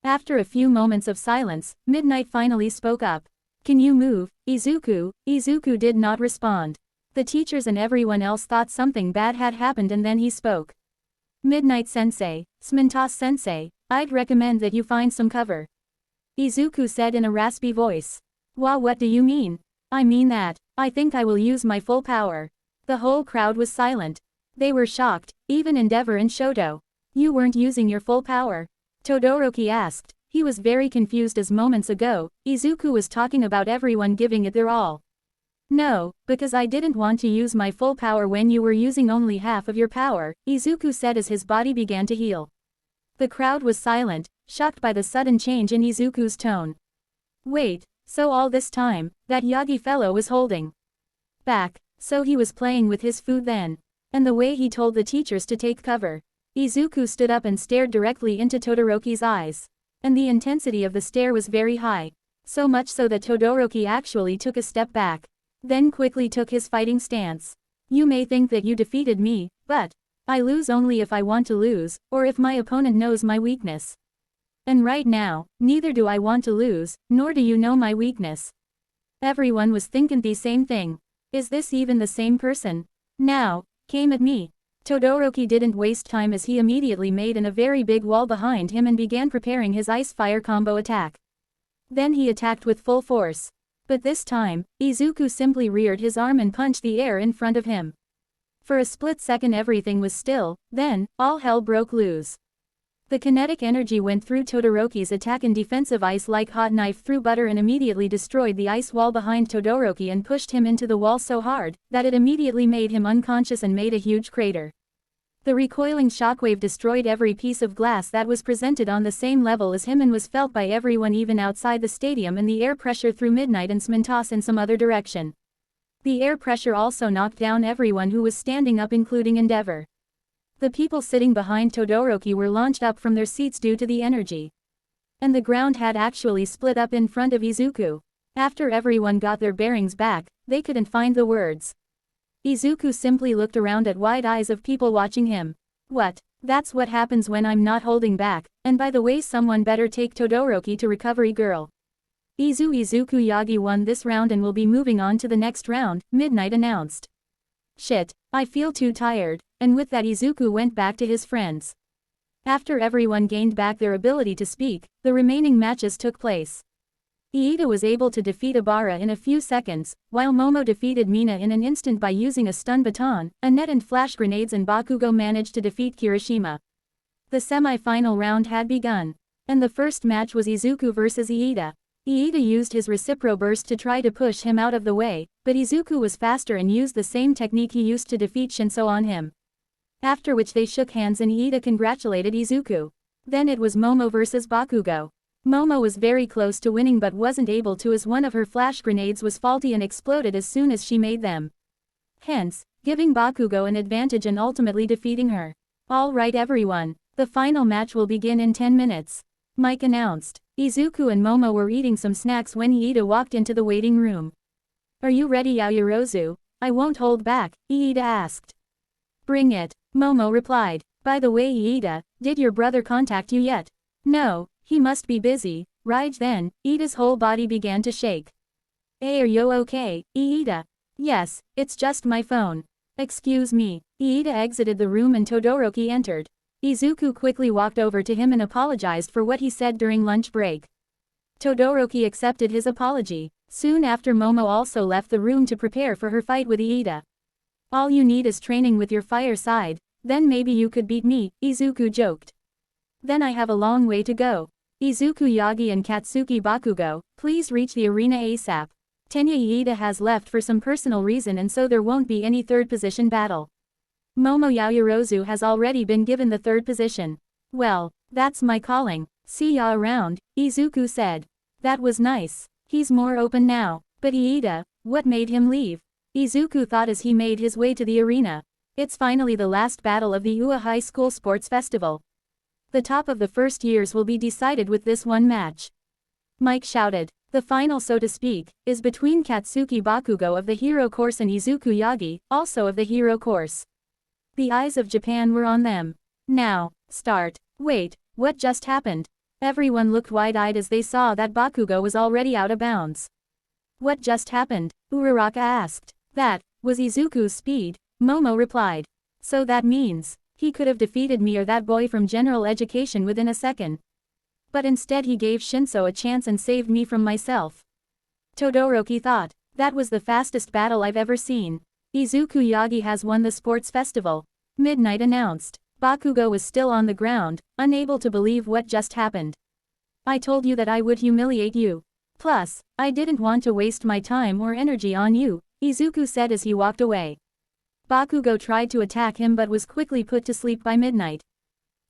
After a few moments of silence, Midnight finally spoke up. Can you move, Izuku? Izuku did not respond. The teachers and everyone else thought something bad had happened, and then he spoke. Midnight Sensei, Smintas Sensei, I'd recommend that you find some cover. Izuku said in a raspy voice. What do you mean? I mean that, I think I will use my full power. The whole crowd was silent. They were shocked, even Endeavor and Shoto. You weren't using your full power? Todoroki asked. He was very confused as moments ago, Izuku was talking about everyone giving it their all. No, because I didn't want to use my full power when you were using only half of your power, Izuku said as his body began to heal. The crowd was silent, shocked by the sudden change in Izuku's tone. Wait, so all this time, that Yagi fellow was holding back, so he was playing with his food then. And the way he told the teachers to take cover. Izuku stood up and stared directly into Todoroki's eyes. And the intensity of the stare was very high. So much so that Todoroki actually took a step back. Then quickly took his fighting stance. You may think that you defeated me, but I lose only if I want to lose, or if my opponent knows my weakness. And right now, neither do I want to lose, nor do you know my weakness. Everyone was thinking the same thing. Is this even the same person? Now, came at me. Todoroki didn't waste time as he immediately made a very big wall behind him and began preparing his ice-fire combo attack. Then he attacked with full force. But this time, Izuku simply reared his arm and punched the air in front of him. For a split second everything was still, then, all hell broke loose. The kinetic energy went through Todoroki's attack and defensive ice like hot knife through butter and immediately destroyed the ice wall behind Todoroki and pushed him into the wall so hard, that it immediately made him unconscious and made a huge crater. The recoiling shockwave destroyed every piece of glass that was presented on the same level as him and was felt by everyone even outside the stadium, and the air pressure through Midnight and Smintas in some other direction. The air pressure also knocked down everyone who was standing up, including Endeavor. The people sitting behind Todoroki were launched up from their seats due to the energy. And the ground had actually split up in front of Izuku. After everyone got their bearings back, they couldn't find the words. Izuku simply looked around at wide eyes of people watching him. What? That's what happens when I'm not holding back, and by the way, someone better take Todoroki to Recovery Girl. Izuku Yagi won this round and will be moving on to the next round, Midnight announced. Shit, I feel too tired, and with that Izuku went back to his friends. After everyone gained back their ability to speak, the remaining matches took place. Iida was able to defeat Ibara in a few seconds, while Momo defeated Mina in an instant by using a stun baton, a net and flash grenades, and Bakugo managed to defeat Kirishima. The semi-final round had begun. And the first match was Izuku versus Iida. Iida used his Recipro Burst to try to push him out of the way, but Izuku was faster and used the same technique he used to defeat Shinso on him. After which they shook hands and Iida congratulated Izuku. Then it was Momo versus Bakugo. Momo was very close to winning but wasn't able to as one of her flash grenades was faulty and exploded as soon as she made them. Hence, giving Bakugo an advantage and ultimately defeating her. Alright everyone, the final match will begin in 10 minutes. Mike announced. Izuku and Momo were eating some snacks when Iida walked into the waiting room. Are you ready, Yaoyorozu? I won't hold back, Iida asked. Bring it, Momo replied. By the way Iida, did your brother contact you yet? No, he must be busy, right then, Iida's whole body began to shake. Hey, are you okay, Iida? Yes, it's just my phone. Excuse me. Iida exited the room and Todoroki entered. Izuku quickly walked over to him and apologized for what he said during lunch break. Todoroki accepted his apology. Soon after Momo also left the room to prepare for her fight with Iida. All you need is training with your fire side, then maybe you could beat me, Izuku joked. Then I have a long way to go. Izuku Yagi and Katsuki Bakugo, please reach the arena ASAP. Tenya Iida has left for some personal reason and so there won't be any third position battle. Momo Yaoyorozu has already been given the third position. Well, that's my calling. See ya around, Izuku said. That was nice. He's more open now. But Iida, what made him leave? Izuku thought as he made his way to the arena. It's finally the last battle of the UA High School Sports Festival. The top of the first years will be decided with this one match. Mike shouted. The final, so to speak, is between Katsuki Bakugo of the Hero Course and Izuku Yagi, also of the Hero Course. The eyes of Japan were on them. Now, start. Wait, what just happened? Everyone looked wide-eyed as they saw that Bakugo was already out of bounds. What just happened? Uraraka asked. That was Izuku's speed, Momo replied. So that means, he could have defeated me or that boy from general education within a second. But instead he gave Shinso a chance and saved me from myself. Todoroki thought, that was the fastest battle I've ever seen. Izuku Yagi has won the sports festival. Midnight announced. Bakugo was still on the ground, unable to believe what just happened. I told you that I would humiliate you. Plus, I didn't want to waste my time or energy on you, Izuku said as he walked away. Bakugo tried to attack him but was quickly put to sleep by midnight.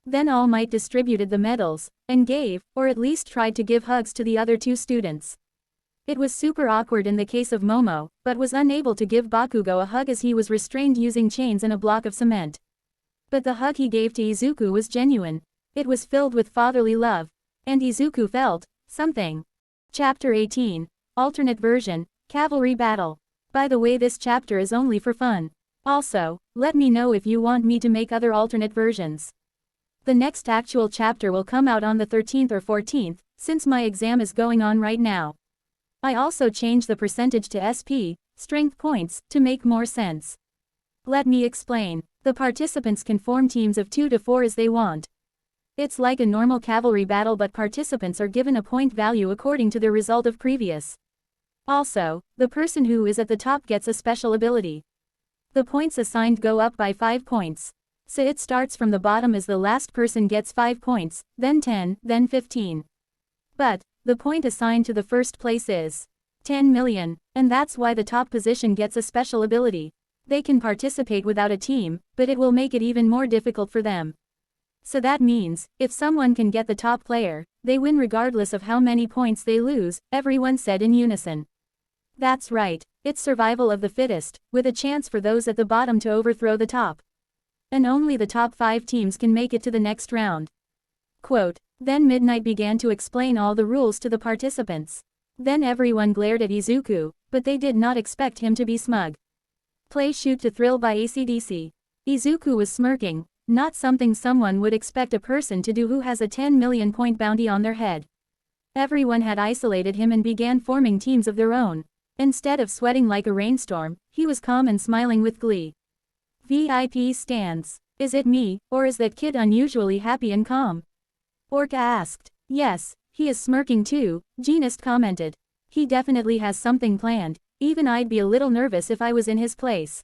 Then All Might distributed the medals, and gave, or at least tried to give hugs to the other two students. It was super awkward in the case of Momo, but was unable to give Bakugo a hug as he was restrained using chains and a block of cement. But the hug he gave to Izuku was genuine. It was filled with fatherly love. And Izuku felt something. Chapter 18, Alternate Version, Cavalry Battle. By the way, this chapter is only for fun. Also, let me know if you want me to make other alternate versions. The next actual chapter will come out on the 13th or 14th, since my exam is going on right now. I also changed the percentage to SP, strength points, to make more sense. Let me explain. The participants can form teams of 2 to 4 as they want. It's like a normal cavalry battle but participants are given a point value according to the result of previous. Also, the person who is at the top gets a special ability. The points assigned go up by 5 points. So it starts from the bottom as the last person gets 5 points, then 10, then 15. But, the point assigned to the first place is 10 million, and that's why the top position gets a special ability. They can participate without a team, but it will make it even more difficult for them. So that means, if someone can get the top player, they win regardless of how many points they lose, everyone said in unison. That's right, it's survival of the fittest, with a chance for those at the bottom to overthrow the top. And only the top 5 teams can make it to the next round. Quote, then Midnight began to explain all the rules to the participants. Then everyone glared at Izuku, but they did not expect him to be smug. Play Shoot to Thrill by AC/DC. Izuku was smirking, not something someone would expect a person to do who has a 10 million point bounty on their head. Everyone had isolated him and began forming teams of their own. Instead of sweating like a rainstorm, he was calm and smiling with glee. VIP stands. Is it me, or is that kid unusually happy and calm? Orca asked. Yes, he is smirking too, Genist commented. He definitely has something planned, even I'd be a little nervous if I was in his place.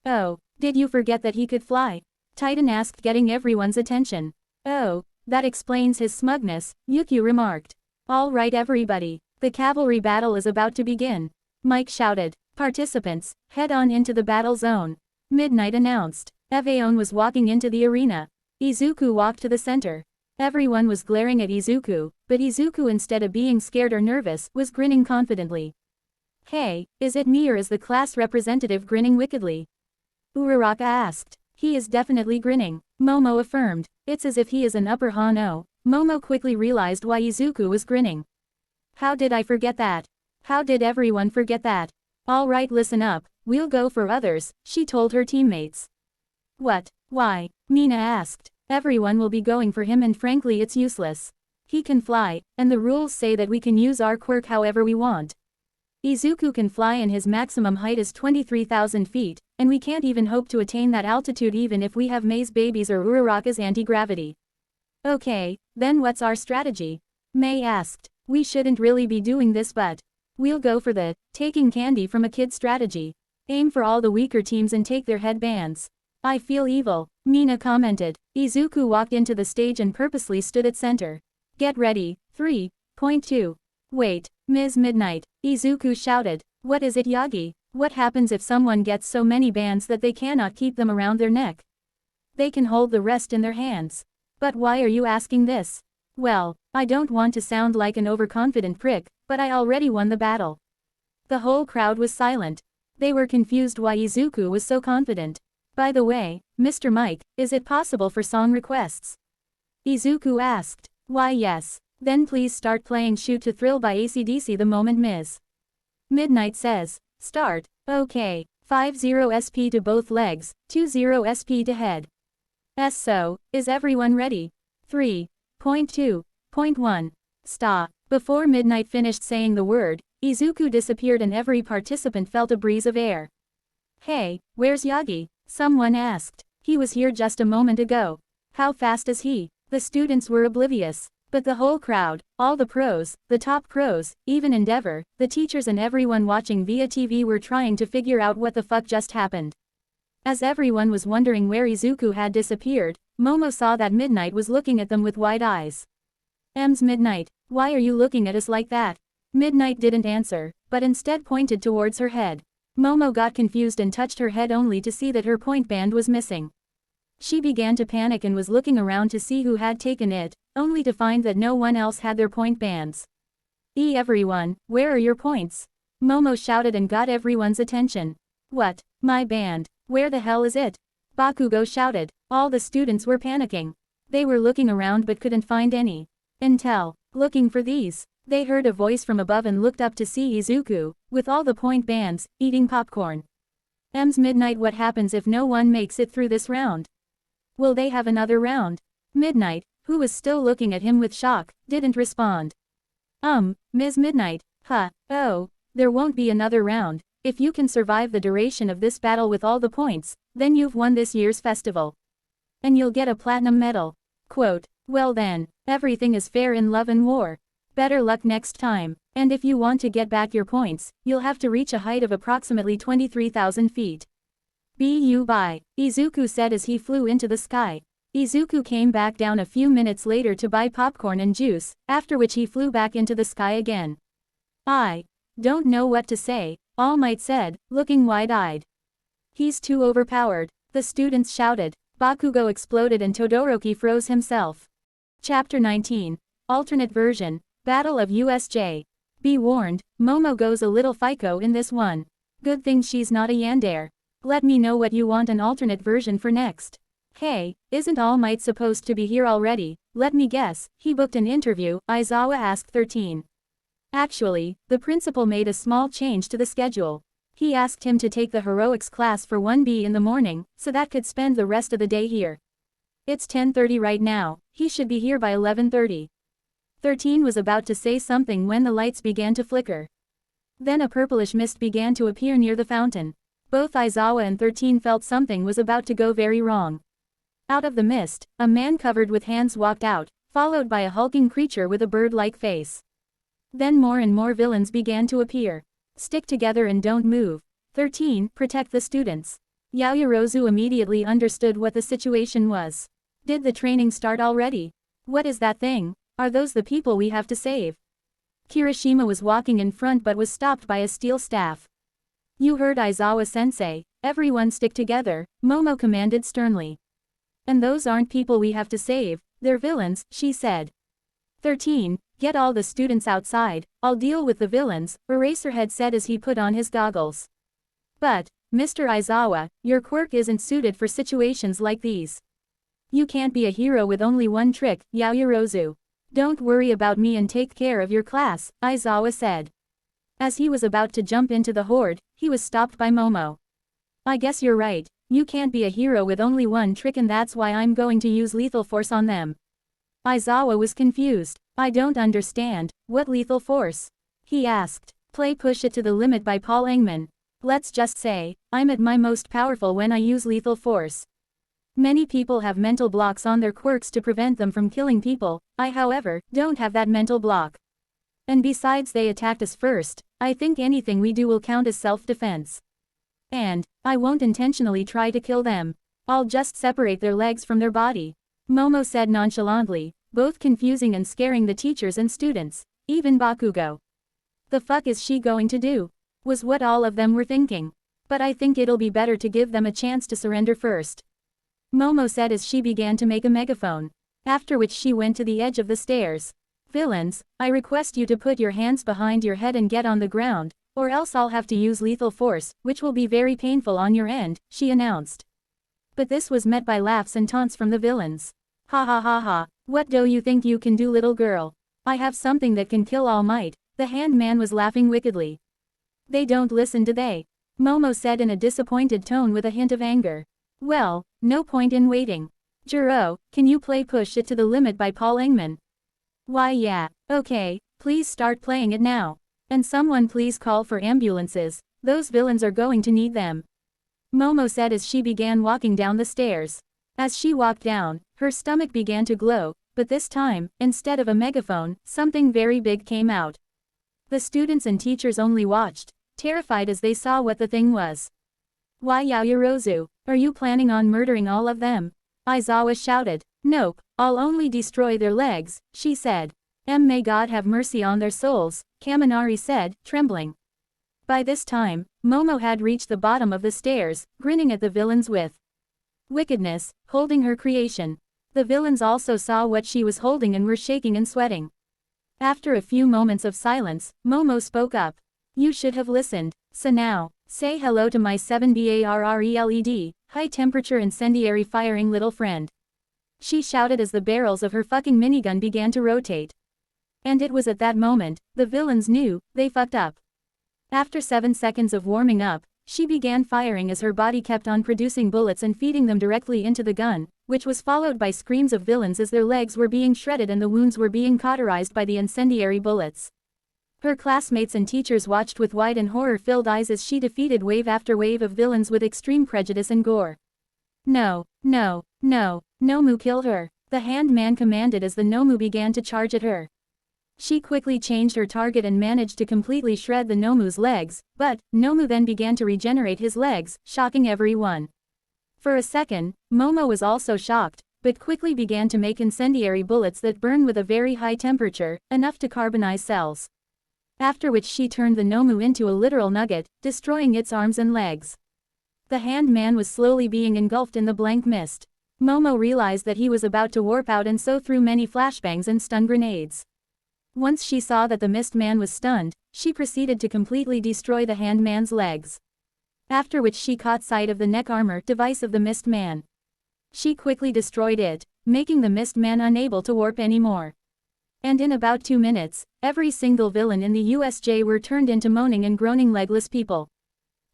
Oh, did you forget that he could fly? Titan asked, getting everyone's attention. Oh, that explains his smugness, Yukio remarked. All right everybody, The cavalry battle is about to begin. Mike shouted. Participants, head on into the battle zone. Midnight announced. Eveon was walking into the arena. Izuku walked to the center. Everyone was glaring at Izuku, but Izuku, instead of being scared or nervous, was grinning confidently. Hey, is it me or is the class representative grinning wickedly? Uraraka asked. He is definitely grinning, Momo affirmed. It's as if he is an upper Hano. Momo quickly realized why Izuku was grinning. How did I forget that? How did everyone forget that? All right, listen up, we'll go for others, she told her teammates. What? Why? Mina asked. Everyone will be going for him and frankly it's useless. He can fly, and the rules say that we can use our quirk however we want. Izuku can fly and his maximum height is 23,000 feet, and we can't even hope to attain that altitude even if we have Mei's babies or Uraraka's anti-gravity. Okay, then what's our strategy? Mei asked. We shouldn't really be doing this but we'll go for the taking candy from a kid strategy. Aim for all the weaker teams and take their headbands. I feel evil, Mina commented. Izuku walked into the stage and purposely stood at center. Get ready, 3.2. Wait, Ms. Midnight, Izuku shouted. What is it, Yagi? What happens if someone gets so many bands that they cannot keep them around their neck? They can hold the rest in their hands. But why are you asking this? Well, I don't want to sound like an overconfident prick, but I already won the battle. The whole crowd was silent. They were confused why Izuku was so confident. By the way, Mr. Mike, is it possible for song requests? Izuku asked. Why yes. Then please start playing Shoot to Thrill by AC/DC the moment Ms. Midnight says. Start. Okay. 50 SP to both legs, 20 SP to head. So, is everyone ready? 3.2.1. Stop. Before Midnight finished saying the word, Izuku disappeared and every participant felt a breeze of air. Hey, where's Yagi? Someone asked. He was here just a moment ago. How fast is he? The students were oblivious. But the whole crowd, all the pros, the top pros, even Endeavor, the teachers and everyone watching via TV were trying to figure out what the fuck just happened. As everyone was wondering where Izuku had disappeared, Momo saw that Midnight was looking at them with wide eyes. Ms. Midnight, why are you looking at us like that? Midnight didn't answer, but instead pointed towards her head. Momo got confused and touched her head only to see that her point band was missing. She began to panic and was looking around to see who had taken it, only to find that no one else had their point bands. Everyone, where are your points? Momo shouted and got everyone's attention. What? My band. Where the hell is it? Bakugo shouted. All the students were panicking. They were looking around but couldn't find any. Until, looking for these, they heard a voice from above and looked up to see Izuku, with all the point bands, eating popcorn. Ms. Midnight, what happens if no one makes it through this round? Will they have another round? Midnight, who was still looking at him with shock, didn't respond. Ms. Midnight, oh, there won't be another round. If you can survive the duration of this battle with all the points, then you've won this year's festival. And you'll get a platinum medal. Quote, well then, everything is fair in love and war. Better luck next time, and if you want to get back your points, you'll have to reach a height of approximately 23,000 feet. Bye, Izuku said as he flew into the sky. Izuku came back down a few minutes later to buy popcorn and juice, after which he flew back into the sky again. I don't know what to say, All Might said, looking wide-eyed. He's too overpowered, the students shouted. Bakugo exploded and Todoroki froze himself. Chapter 19. Alternate version, Battle of USJ. Be warned, Momo goes a little FICO in this one. Good thing she's not a yandere. Let me know what you want an alternate version for next. Hey, isn't All Might supposed to be here already? Let me guess, he booked an interview, Aizawa asked 13. Actually, the principal made a small change to the schedule. He asked him to take the heroics class for 1B in the morning, so that could spend the rest of the day here. It's 10:30 right now, he should be here by 11:30. 13 was about to say something when the lights began to flicker. Then a purplish mist began to appear near the fountain. Both Aizawa and 13 felt something was about to go very wrong. Out of the mist, a man covered with hands walked out, followed by a hulking creature with a bird-like face. Then more and more villains began to appear. Stick together and don't move. 13, protect the students. Yaoyorozu immediately understood what the situation was. Did the training start already? What is that thing? Are those the people we have to save? Kirishima was walking in front but was stopped by a steel staff. You heard Aizawa-sensei, everyone stick together, Momo commanded sternly. And those aren't people we have to save, they're villains, she said. 13, get all the students outside, I'll deal with the villains, Eraserhead said as he put on his goggles. But, Mr. Aizawa, your quirk isn't suited for situations like these. You can't be a hero with only one trick, Yaoyorozu. Don't worry about me and take care of your class, Aizawa said. As he was about to jump into the horde, he was stopped by Momo. I guess you're right, you can't be a hero with only one trick and that's why I'm going to use lethal force on them. Aizawa was confused. I don't understand, what lethal force? He asked. Play Push It to the Limit by Paul Engman. Let's just say, I'm at my most powerful when I use lethal force. Many people have mental blocks on their quirks to prevent them from killing people, I however, don't have that mental block. And besides they attacked us first, I think anything we do will count as self-defense. And, I won't intentionally try to kill them. I'll just separate their legs from their body. Momo said nonchalantly, both confusing and scaring the teachers and students, even Bakugo. The fuck is she going to do? Was what all of them were thinking. But I think it'll be better to give them a chance to surrender first. Momo said as she began to make a megaphone. After which she went to the edge of the stairs. Villains, I request you to put your hands behind your head and get on the ground, or else I'll have to use lethal force, which will be very painful on your end, she announced. But this was met by laughs and taunts from the villains. Ha ha ha ha, what do you think you can do, little girl? I have something that can kill All Might, the hand man was laughing wickedly. They don't listen, do they? Momo said in a disappointed tone with a hint of anger. Well, no point in waiting. Jiro, can you play Push It to the Limit by Paul Engman? Why yeah, okay, please start playing it now. And someone please call for ambulances, those villains are going to need them. Momo said as she began walking down the stairs. As she walked down, her stomach began to glow, but this time, instead of a megaphone, something very big came out. The students and teachers only watched, terrified as they saw what the thing was. Why Yaoyorozu, are you planning on murdering all of them? Aizawa shouted. Nope, I'll only destroy their legs, she said. May God have mercy on their souls, Kaminari said, trembling. By this time, Momo had reached the bottom of the stairs, grinning at the villains with wickedness, holding her creation. The villains also saw what she was holding and were shaking and sweating. After a few moments of silence, Momo spoke up. You should have listened. So now, say hello to my 7BARRELED, high-temperature incendiary firing little friend. She shouted as the barrels of her fucking minigun began to rotate. And it was at that moment, the villains knew, they fucked up. After 7 seconds of warming up, she began firing as her body kept on producing bullets and feeding them directly into the gun, which was followed by screams of villains as their legs were being shredded and the wounds were being cauterized by the incendiary bullets. Her classmates and teachers watched with wide and horror-filled eyes as she defeated wave after wave of villains with extreme prejudice and gore. No, no, no, Nomu kill her, the hand man commanded as the Nomu began to charge at her. She quickly changed her target and managed to completely shred the Nomu's legs, but, Nomu then began to regenerate his legs, shocking everyone. For a second, Momo was also shocked, but quickly began to make incendiary bullets that burn with a very high temperature, enough to carbonize cells. After which she turned the Nomu into a literal nugget, destroying its arms and legs. The hand man was slowly being engulfed in the blank mist. Momo realized that he was about to warp out and so threw many flashbangs and stun grenades. Once she saw that the mist man was stunned, she proceeded to completely destroy the hand man's legs. After which she caught sight of the neck armor device of the mist man. She quickly destroyed it, making the mist man unable to warp anymore. And in about 2 minutes, every single villain in the USJ were turned into moaning and groaning legless people.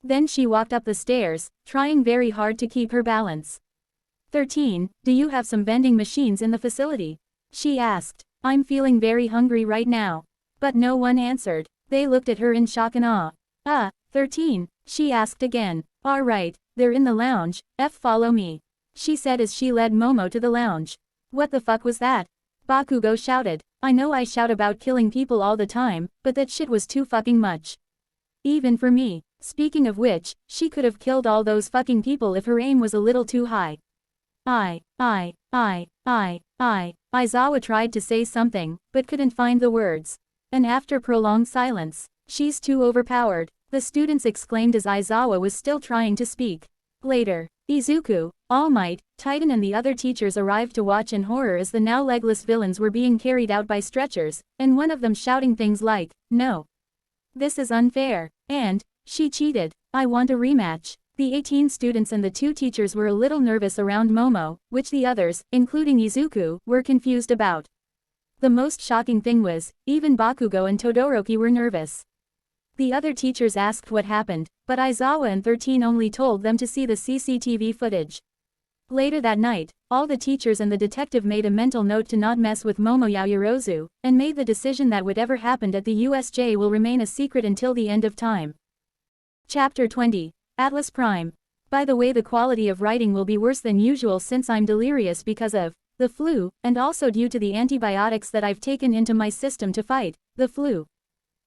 Then she walked up the stairs, trying very hard to keep her balance. 13, do you have some vending machines in the facility? She asked. I'm feeling very hungry right now. But no one answered. They looked at her in shock and awe. 13, she asked again. Alright, they're in the lounge, follow me. She said as she led Momo to the lounge. What the fuck was that? Bakugo shouted. I know I shout about killing people all the time, but that shit was too fucking much. Even for me. Speaking of which, she could have killed all those fucking people if her aim was a little too high. Aizawa tried to say something, but couldn't find the words. And after prolonged silence, "She's too overpowered," the students exclaimed as Aizawa was still trying to speak. Later, Izuku, All Might, Titan and the other teachers arrived to watch in horror as the now legless villains were being carried out by stretchers, and one of them shouting things like, "No. This is unfair," and, "She cheated. I want a rematch." The 18 students and the 2 teachers were a little nervous around Momo, which the others, including Izuku, were confused about. The most shocking thing was, even Bakugo and Todoroki were nervous. The other teachers asked what happened, but Aizawa and 13 only told them to see the CCTV footage. Later that night, all the teachers and the detective made a mental note to not mess with Momo Yaoyorozu, and made the decision that whatever happened at the USJ will remain a secret until the end of time. Chapter 20. Atlas Prime. By the way, the quality of writing will be worse than usual since I'm delirious because of the flu, and also due to the antibiotics that I've taken into my system to fight the flu.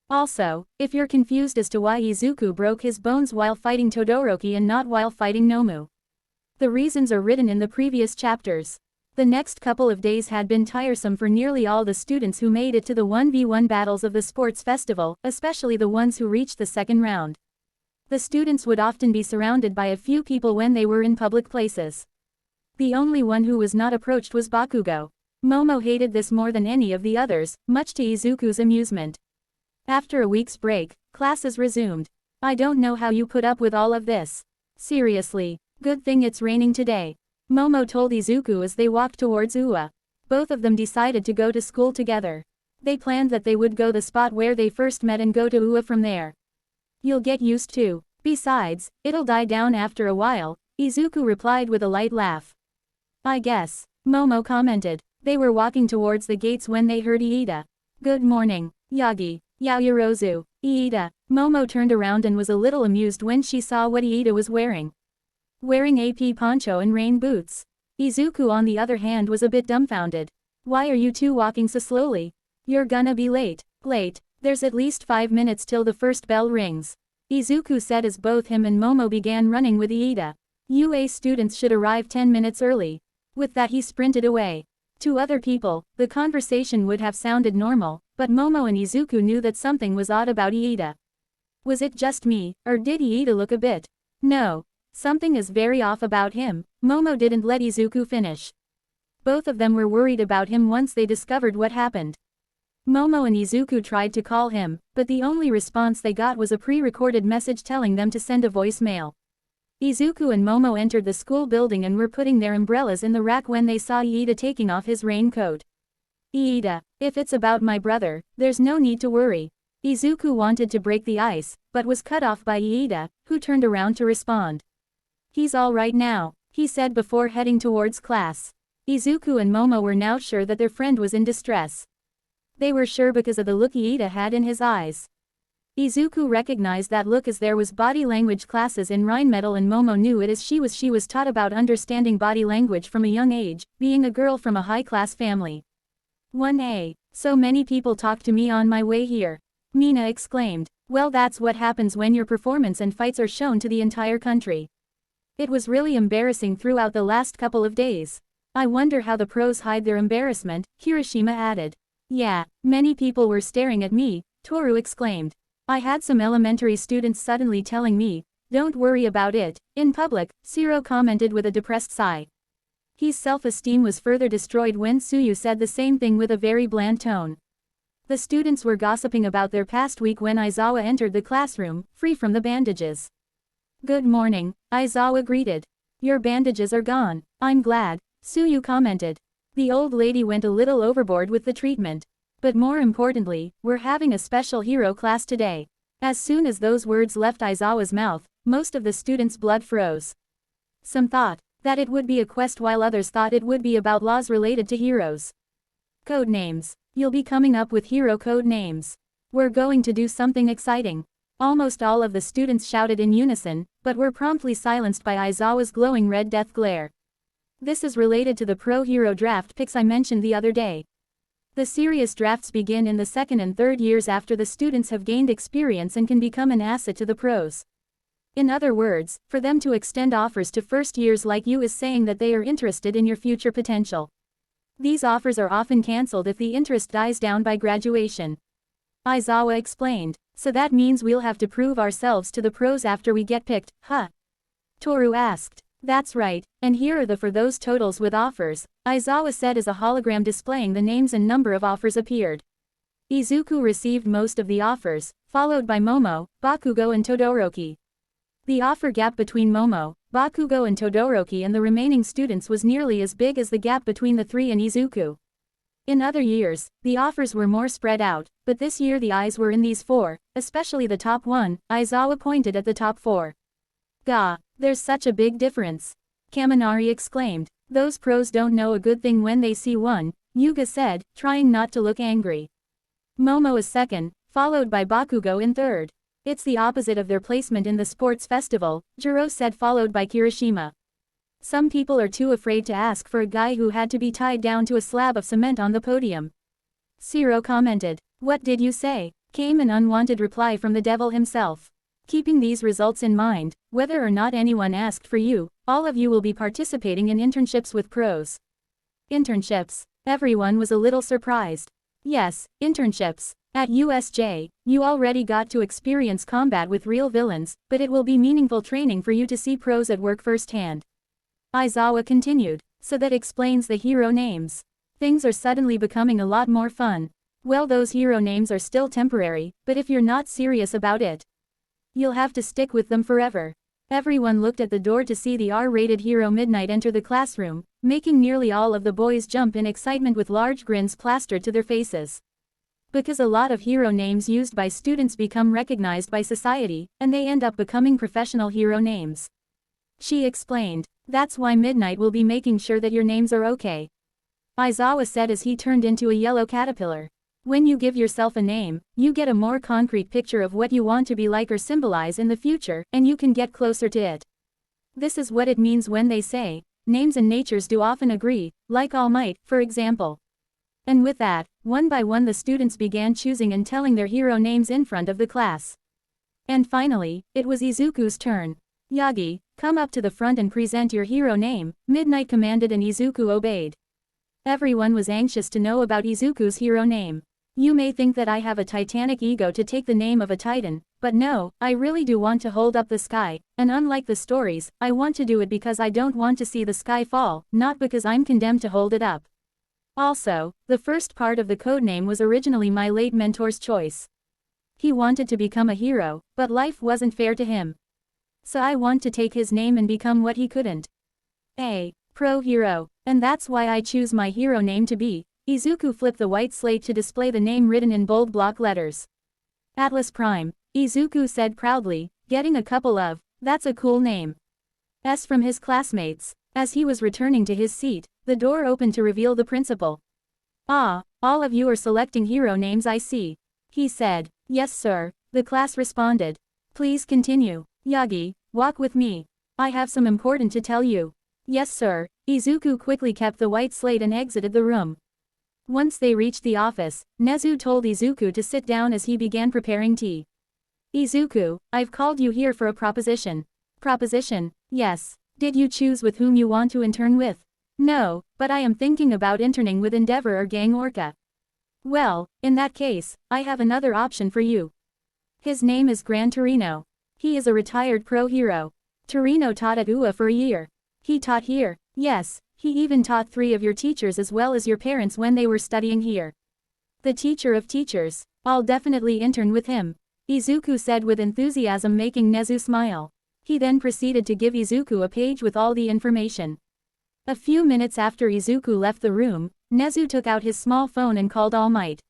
Also, if you're confused as to why Izuku broke his bones while fighting Todoroki and not while fighting Nomu, the reasons are written in the previous chapters. The next couple of days had been tiresome for nearly all the students who made it to the 1v1 battles of the sports festival, especially the ones who reached the second round. The students would often be surrounded by a few people when they were in public places. The only one who was not approached was Bakugo. Momo hated this more than any of the others, much to Izuku's amusement. After a week's break, classes resumed. "I don't know how you put up with all of this. Seriously, good thing it's raining today," Momo told Izuku as they walked towards Ua. Both of them decided to go to school together. They planned that they would go the spot where they first met and go to Ua from there. "You'll get used to. Besides, it'll die down after a while," Izuku replied with a light laugh. "I guess," Momo commented. They were walking towards the gates when they heard Iida. "Good morning, Yagi, Yaoyorozu, Iida." Momo turned around and was a little amused when she saw what Iida was wearing. Wearing AP poncho and rain boots. Izuku on the other hand was a bit dumbfounded. "Why are you two walking so slowly? You're gonna be late." "Late? There's at least 5 minutes till the first bell rings," Izuku said as both him and Momo began running with Iida. "UA students should arrive 10 minutes early." With that he sprinted away. To other people, the conversation would have sounded normal, but Momo and Izuku knew that something was odd about Iida. Was it just me, or did Iida look a bit? "No. Something is very off about him." Momo didn't let Izuku finish. Both of them were worried about him once they discovered what happened. Momo and Izuku tried to call him, but the only response they got was a pre-recorded message telling them to send a voicemail. Izuku and Momo entered the school building and were putting their umbrellas in the rack when they saw Iida taking off his raincoat. "Iida, if it's about my brother, there's no need to worry." Izuku wanted to break the ice, but was cut off by Iida, who turned around to respond. "He's all right now," he said before heading towards class. Izuku and Momo were now sure that their friend was in distress. They were sure because of the look Iida had in his eyes. Izuku recognized that look as there was body language classes in Rheinmetall and Momo knew it as she was taught about understanding body language from a young age, being a girl from a high-class family. 1A. "So many people talk to me on my way here," Mina exclaimed. "Well, that's what happens when your performance and fights are shown to the entire country. It was really embarrassing throughout the last couple of days. I wonder how the pros hide their embarrassment," Kirishima added. "Yeah, many people were staring at me," Toru exclaimed. "I had some elementary students suddenly telling me, 'Don't worry about it,' in public," Shiro commented with a depressed sigh. His self-esteem was further destroyed when Tsuyu said the same thing with a very bland tone. The students were gossiping about their past week when Aizawa entered the classroom, free from the bandages. "Good morning," Aizawa greeted. "Your bandages are gone. I'm glad," Tsuyu commented. The old lady went a little overboard with the treatment. "But more importantly, we're having a special hero class today." As soon as those words left Aizawa's mouth, most of the students' blood froze. Some thought that it would be a quest while others thought it would be about laws related to heroes. "Code names. You'll be coming up with hero code names. We're going to do something exciting." Almost all of the students shouted in unison, but were promptly silenced by Aizawa's glowing red death glare. "This is related to the pro hero draft picks I mentioned the other day. The serious drafts begin in the second and third years after the students have gained experience and can become an asset to the pros. In other words, for them to extend offers to first years like you is saying that they are interested in your future potential. These offers are often cancelled if the interest dies down by graduation. Aizawa explained. So that means we'll have to prove ourselves to the pros after we get picked, huh? Toru asked. That's right, and here are the for those totals with offers, Aizawa said as a hologram displaying the names and number of offers appeared. Izuku received most of the offers, followed by Momo, Bakugo and Todoroki. The offer gap between Momo, Bakugo and Todoroki and the remaining students was nearly as big as the gap between the three and Izuku. In other years, the offers were more spread out, but this year the eyes were in these four, especially the top one. Aizawa pointed at the top four. Gah, there's such a big difference. Kaminari exclaimed. Those pros don't know a good thing when they see one, Yuga said, trying not to look angry. Momo is second, followed by Bakugo in third. It's the opposite of their placement in the sports festival, Jiro said, followed by Kirishima. Some people are too afraid to ask for a guy who had to be tied down to a slab of cement on the podium. Siro commented. What did you say? Came an unwanted reply from the devil himself. Keeping these results in mind, whether or not anyone asked for you, all of you will be participating in internships with pros. Internships. Everyone was a little surprised. Yes, internships. At USJ, you already got to experience combat with real villains, but it will be meaningful training for you to see pros at work firsthand. Aizawa continued. So that explains the hero names. Things are suddenly becoming a lot more fun. Well, those hero names are still temporary, but if you're not serious about it, you'll have to stick with them forever. Everyone looked at the door to see the R-rated hero Midnight enter the classroom, making nearly all of the boys jump in excitement with large grins plastered to their faces. Because a lot of hero names used by students become recognized by society, and they end up becoming professional hero names. She explained. That's why Midnight will be making sure that your names are okay. Aizawa said as he turned into a yellow caterpillar. When you give yourself a name, you get a more concrete picture of what you want to be like or symbolize in the future, and you can get closer to it. This is what it means when they say, names and natures do often agree, like All Might, for example. And with that, one by one the students began choosing and telling their hero names in front of the class. And finally, it was Izuku's turn. Yagi, come up to the front and present your hero name, Midnight commanded, and Izuku obeyed. Everyone was anxious to know about Izuku's hero name. You may think that I have a titanic ego to take the name of a titan, but no, I really do want to hold up the sky, and unlike the stories, I want to do it because I don't want to see the sky fall, not because I'm condemned to hold it up. Also, the first part of the codename was originally my late mentor's choice. He wanted to become a hero, but life wasn't fair to him. So I want to take his name and become what he couldn't. A pro hero, and that's why I choose my hero name to be. Izuku flipped the white slate to display the name written in bold block letters. Atlas Prime, Izuku said proudly, getting a couple of, that's a cool name. S from his classmates. As he was returning to his seat, the door opened to reveal the principal. Ah, all of you are selecting hero names, I see. He said. Yes sir, the class responded. Please continue. Yagi, walk with me. I have some important to tell you. Yes sir, Izuku quickly kept the white slate and exited the room. Once they reached the office, Nezu told Izuku to sit down as he began preparing tea. Izuku, I've called you here for a proposition. Proposition? Yes. Did you choose with whom you want to intern with? No, but I am thinking about interning with Endeavor or Gang Orca. Well, in that case, I have another option for you. His name is Gran Torino. He is a retired pro hero. Torino taught at UA for a year. He taught here, yes, he even taught 3 of your teachers as well as your parents when they were studying here. The teacher of teachers. I'll definitely intern with him. Izuku said with enthusiasm, making Nezu smile. He then proceeded to give Izuku a page with all the information. A few minutes after Izuku left the room, Nezu took out his small phone and called All Might.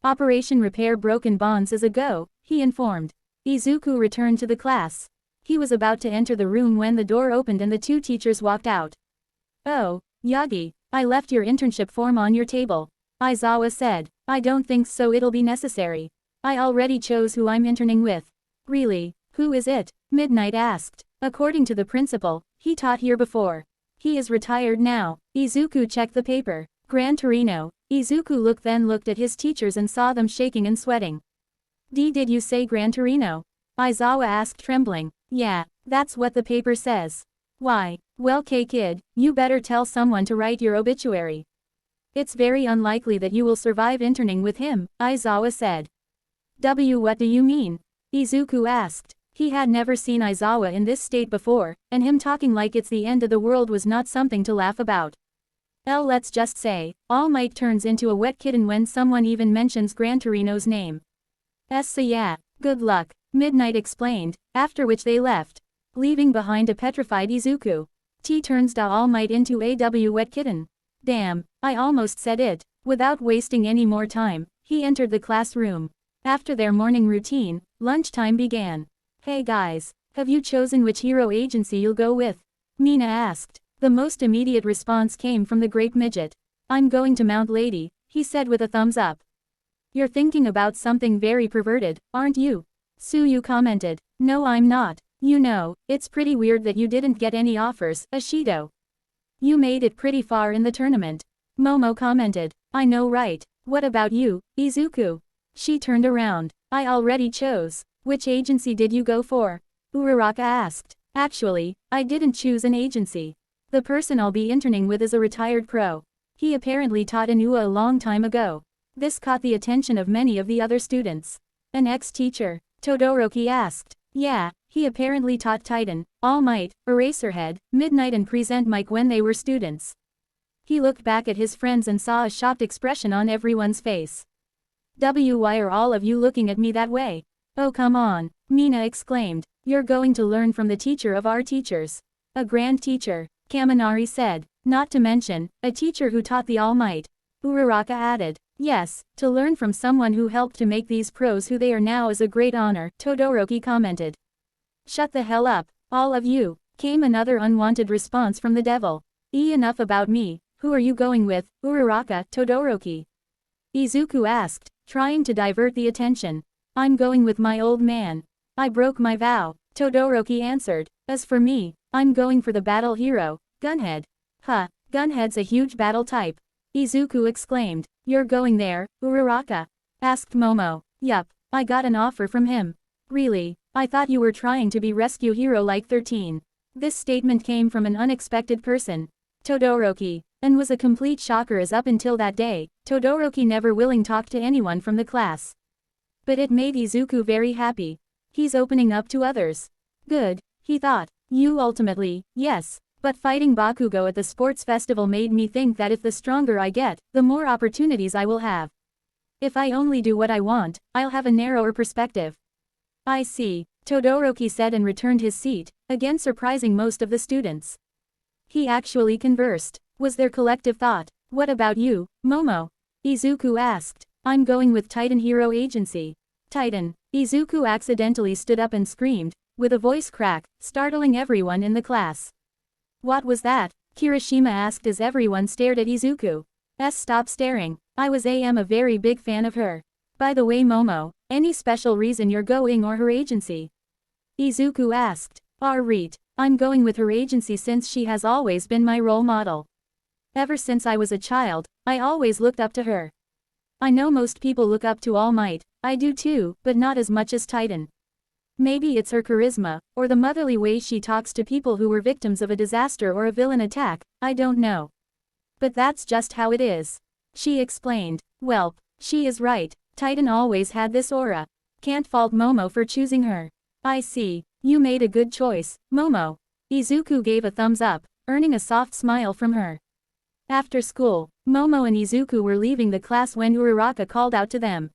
Operation Repair Broken Bonds is a go, he informed. Izuku returned to the class. He was about to enter the room when the door opened and the 2 teachers walked out. Oh, Yagi, I left your internship form on your table. Aizawa said. I don't think so, it'll be necessary. I already chose who I'm interning with. Really, who is it? Midnight asked. According to the principal, he taught here before. He is retired now. Izuku checked the paper. Gran Torino. Izuku looked at his teachers and saw them shaking and sweating. Did you say Gran Torino? Aizawa asked, trembling. Yeah, that's what the paper says. Why? Well, kid, you better tell someone to write your obituary. It's very unlikely that you will survive interning with him, Aizawa said. What do you mean? Izuku asked. He had never seen Aizawa in this state before, and him talking like it's the end of the world was not something to laugh about. Let's just say, All Might turns into a wet kitten when someone even mentions Gran Torino's name. So yeah, good luck, Midnight explained, after which they left, leaving behind a petrified Izuku. T turns da All Might into a wet kitten. Damn, I almost said it. Without wasting any more time, he entered the classroom. After their morning routine, lunchtime began. Hey guys, have you chosen which hero agency you'll go with? Mina asked. The most immediate response came from the grape midget. I'm going to Mount Lady, he said with a thumbs up. You're thinking about something very perverted, aren't you? Suyu commented. No, I'm not. You know, it's pretty weird that you didn't get any offers, Ashido. You made it pretty far in the tournament. Momo commented. I know, right? What about you, Izuku? She turned around. I already chose. Which agency did you go for? Uraraka asked. Actually, I didn't choose an agency. The person I'll be interning with is a retired pro. He apparently taught in UA a long time ago. This caught the attention of many of the other students. An ex-teacher? Todoroki asked. Yeah, he apparently taught Titan, All Might, Eraserhead, Midnight and Present Mike when they were students. He looked back at his friends and saw a shocked expression on everyone's face. Why are all of you looking at me that way? Oh come on, Mina exclaimed. You're going to learn from the teacher of our teachers. A grand teacher, Kaminari said. Not to mention, a teacher who taught the All Might. Uraraka added. Yes, to learn from someone who helped to make these pros who they are now is a great honor, Todoroki commented. Shut the hell up, all of you, came another unwanted response from the devil. Enough about me, who are you going with, Uraraka, Todoroki? Izuku asked, trying to divert the attention. I'm going with my old man. I broke my vow, Todoroki answered. As for me, I'm going for the battle hero, Gunhead. Huh, Gunhead's a huge battle type. Izuku exclaimed. You're going there, Uraraka? Asked Momo. Yup, I got an offer from him. Really? I thought you were trying to be rescue hero like 13. This statement came from an unexpected person. Todoroki. And was a complete shocker as up until that day, Todoroki never willing talked to anyone from the class. But it made Izuku very happy. He's opening up to others. Good, he thought. You ultimately, yes. But fighting Bakugo at the sports festival made me think that if the stronger I get, the more opportunities I will have. If I only do what I want, I'll have a narrower perspective. I see, Todoroki said and returned his seat, again surprising most of the students. He actually conversed, was their collective thought. What about you, Momo? Izuku asked. I'm going with Titan Hero Agency. Titan. Izuku accidentally stood up and screamed, with a voice crack, startling everyone in the class. What was that? Kirishima asked as everyone stared at Izuku. Stop staring. I am a very big fan of her. By the way Momo, any special reason you're going or her agency? Izuku asked. I'm going with her agency since she has always been my role model. Ever since I was a child, I always looked up to her. I know most people look up to All Might, I do too, but not as much as Titan. Maybe it's her charisma, or the motherly way she talks to people who were victims of a disaster or a villain attack, I don't know. But that's just how it is. She explained. Welp, she is right, Titan always had this aura. Can't fault Momo for choosing her. I see, you made a good choice, Momo. Izuku gave a thumbs up, earning a soft smile from her. After school, Momo and Izuku were leaving the class when Uraraka called out to them.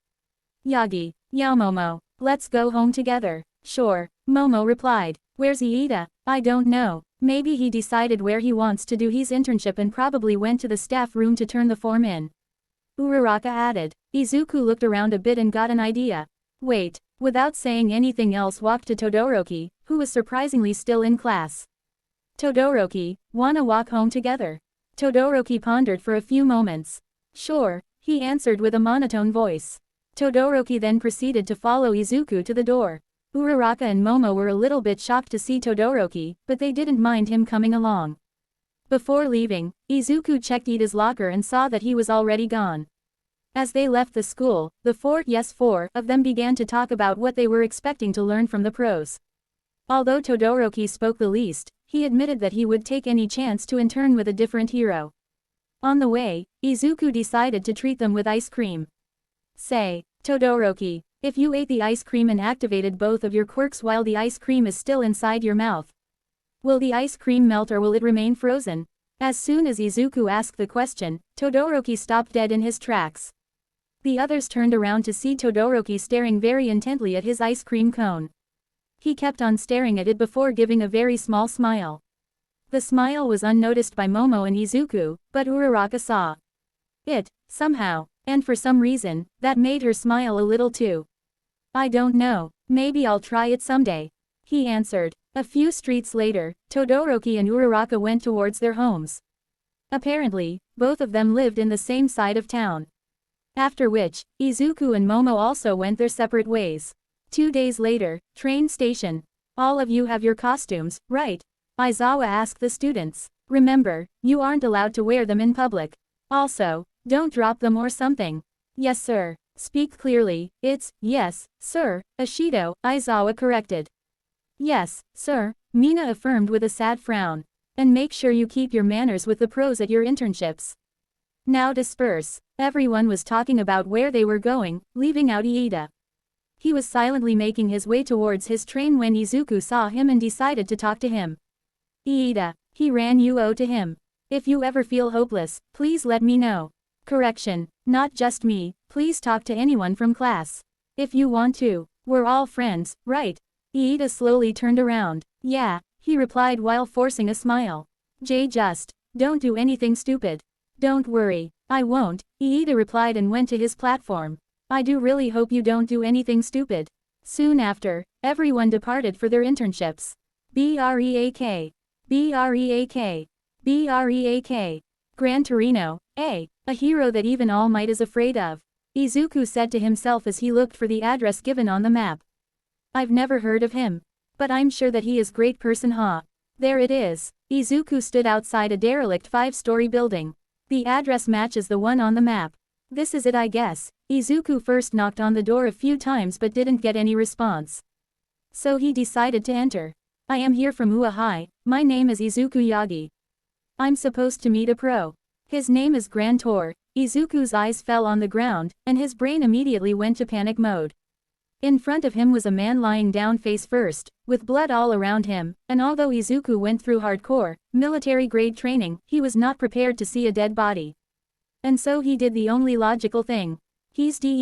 Yagi, yeah Momo, let's go home together. Sure, Momo replied. Where's Iida? I don't know, maybe he decided where he wants to do his internship and probably went to the staff room to turn the form in. Uraraka added. Izuku looked around a bit and got an idea. Wait, without saying anything else walked to Todoroki, who was surprisingly still in class. Todoroki, wanna walk home together? Todoroki pondered for a few moments. Sure, he answered with a monotone voice. Todoroki then proceeded to follow Izuku to the door. Uraraka and Momo were a little bit shocked to see Todoroki, but they didn't mind him coming along. Before leaving, Izuku checked Iida's locker and saw that he was already gone. As they left the school, the four of them began to talk about what they were expecting to learn from the pros. Although Todoroki spoke the least, he admitted that he would take any chance to intern with a different hero. On the way, Izuku decided to treat them with ice cream. Say, Todoroki, If you ate the ice cream and activated both of your quirks while the ice cream is still inside your mouth, will the ice cream melt or will it remain frozen? As soon as Izuku asked the question, Todoroki stopped dead in his tracks. The others turned around to see Todoroki staring very intently at his ice cream cone. He kept on staring at it before giving a very small smile. The smile was unnoticed by Momo and Izuku, but Uraraka saw it, somehow, and for some reason, that made her smile a little too. I don't know, maybe I'll try it someday, he answered. A few streets later, Todoroki and Uraraka went towards their homes. Apparently, both of them lived in the same side of town. After which, Izuku and Momo also went their separate ways. 2 days later, train station. All of you have your costumes, right? Aizawa asked the students. Remember, you aren't allowed to wear them in public. Also, don't drop them or something. Yes sir. Speak clearly, it's, yes, sir, Ashido, Aizawa corrected. Yes, sir, Mina affirmed with a sad frown. And make sure you keep your manners with the pros at your internships. Now disperse. Everyone was talking about where they were going, leaving out Iida. He was silently making his way towards his train when Izuku saw him and decided to talk to him. Iida, he ran to him. If you ever feel hopeless, please let me know. Correction, not just me, please talk to anyone from class. If you want to. We're all friends, right? Iida slowly turned around. Yeah, he replied while forcing a smile. Just don't do anything stupid. Don't worry, I won't, Iida replied and went to his platform. I do really hope you don't do anything stupid. Soon after, everyone departed for their internships. Break. Break. Break. Gran Torino, a hero that even All Might is afraid of. Izuku said to himself as he looked for the address given on the map. I've never heard of him. But I'm sure that he is great person huh? There it is. Izuku stood outside a derelict 5-story building. The address matches the one on the map. This is it I guess. Izuku first knocked on the door a few times but didn't get any response. So he decided to enter. I am here from UA High, my name is Izuku Yagi. I'm supposed to meet a pro. His name is Gran Tor. Izuku's eyes fell on the ground, and his brain immediately went to panic mode. In front of him was a man lying down face first, with blood all around him, and although Izuku went through hardcore, military-grade training, he was not prepared to see a dead body. And so he did the only logical thing. He's dead.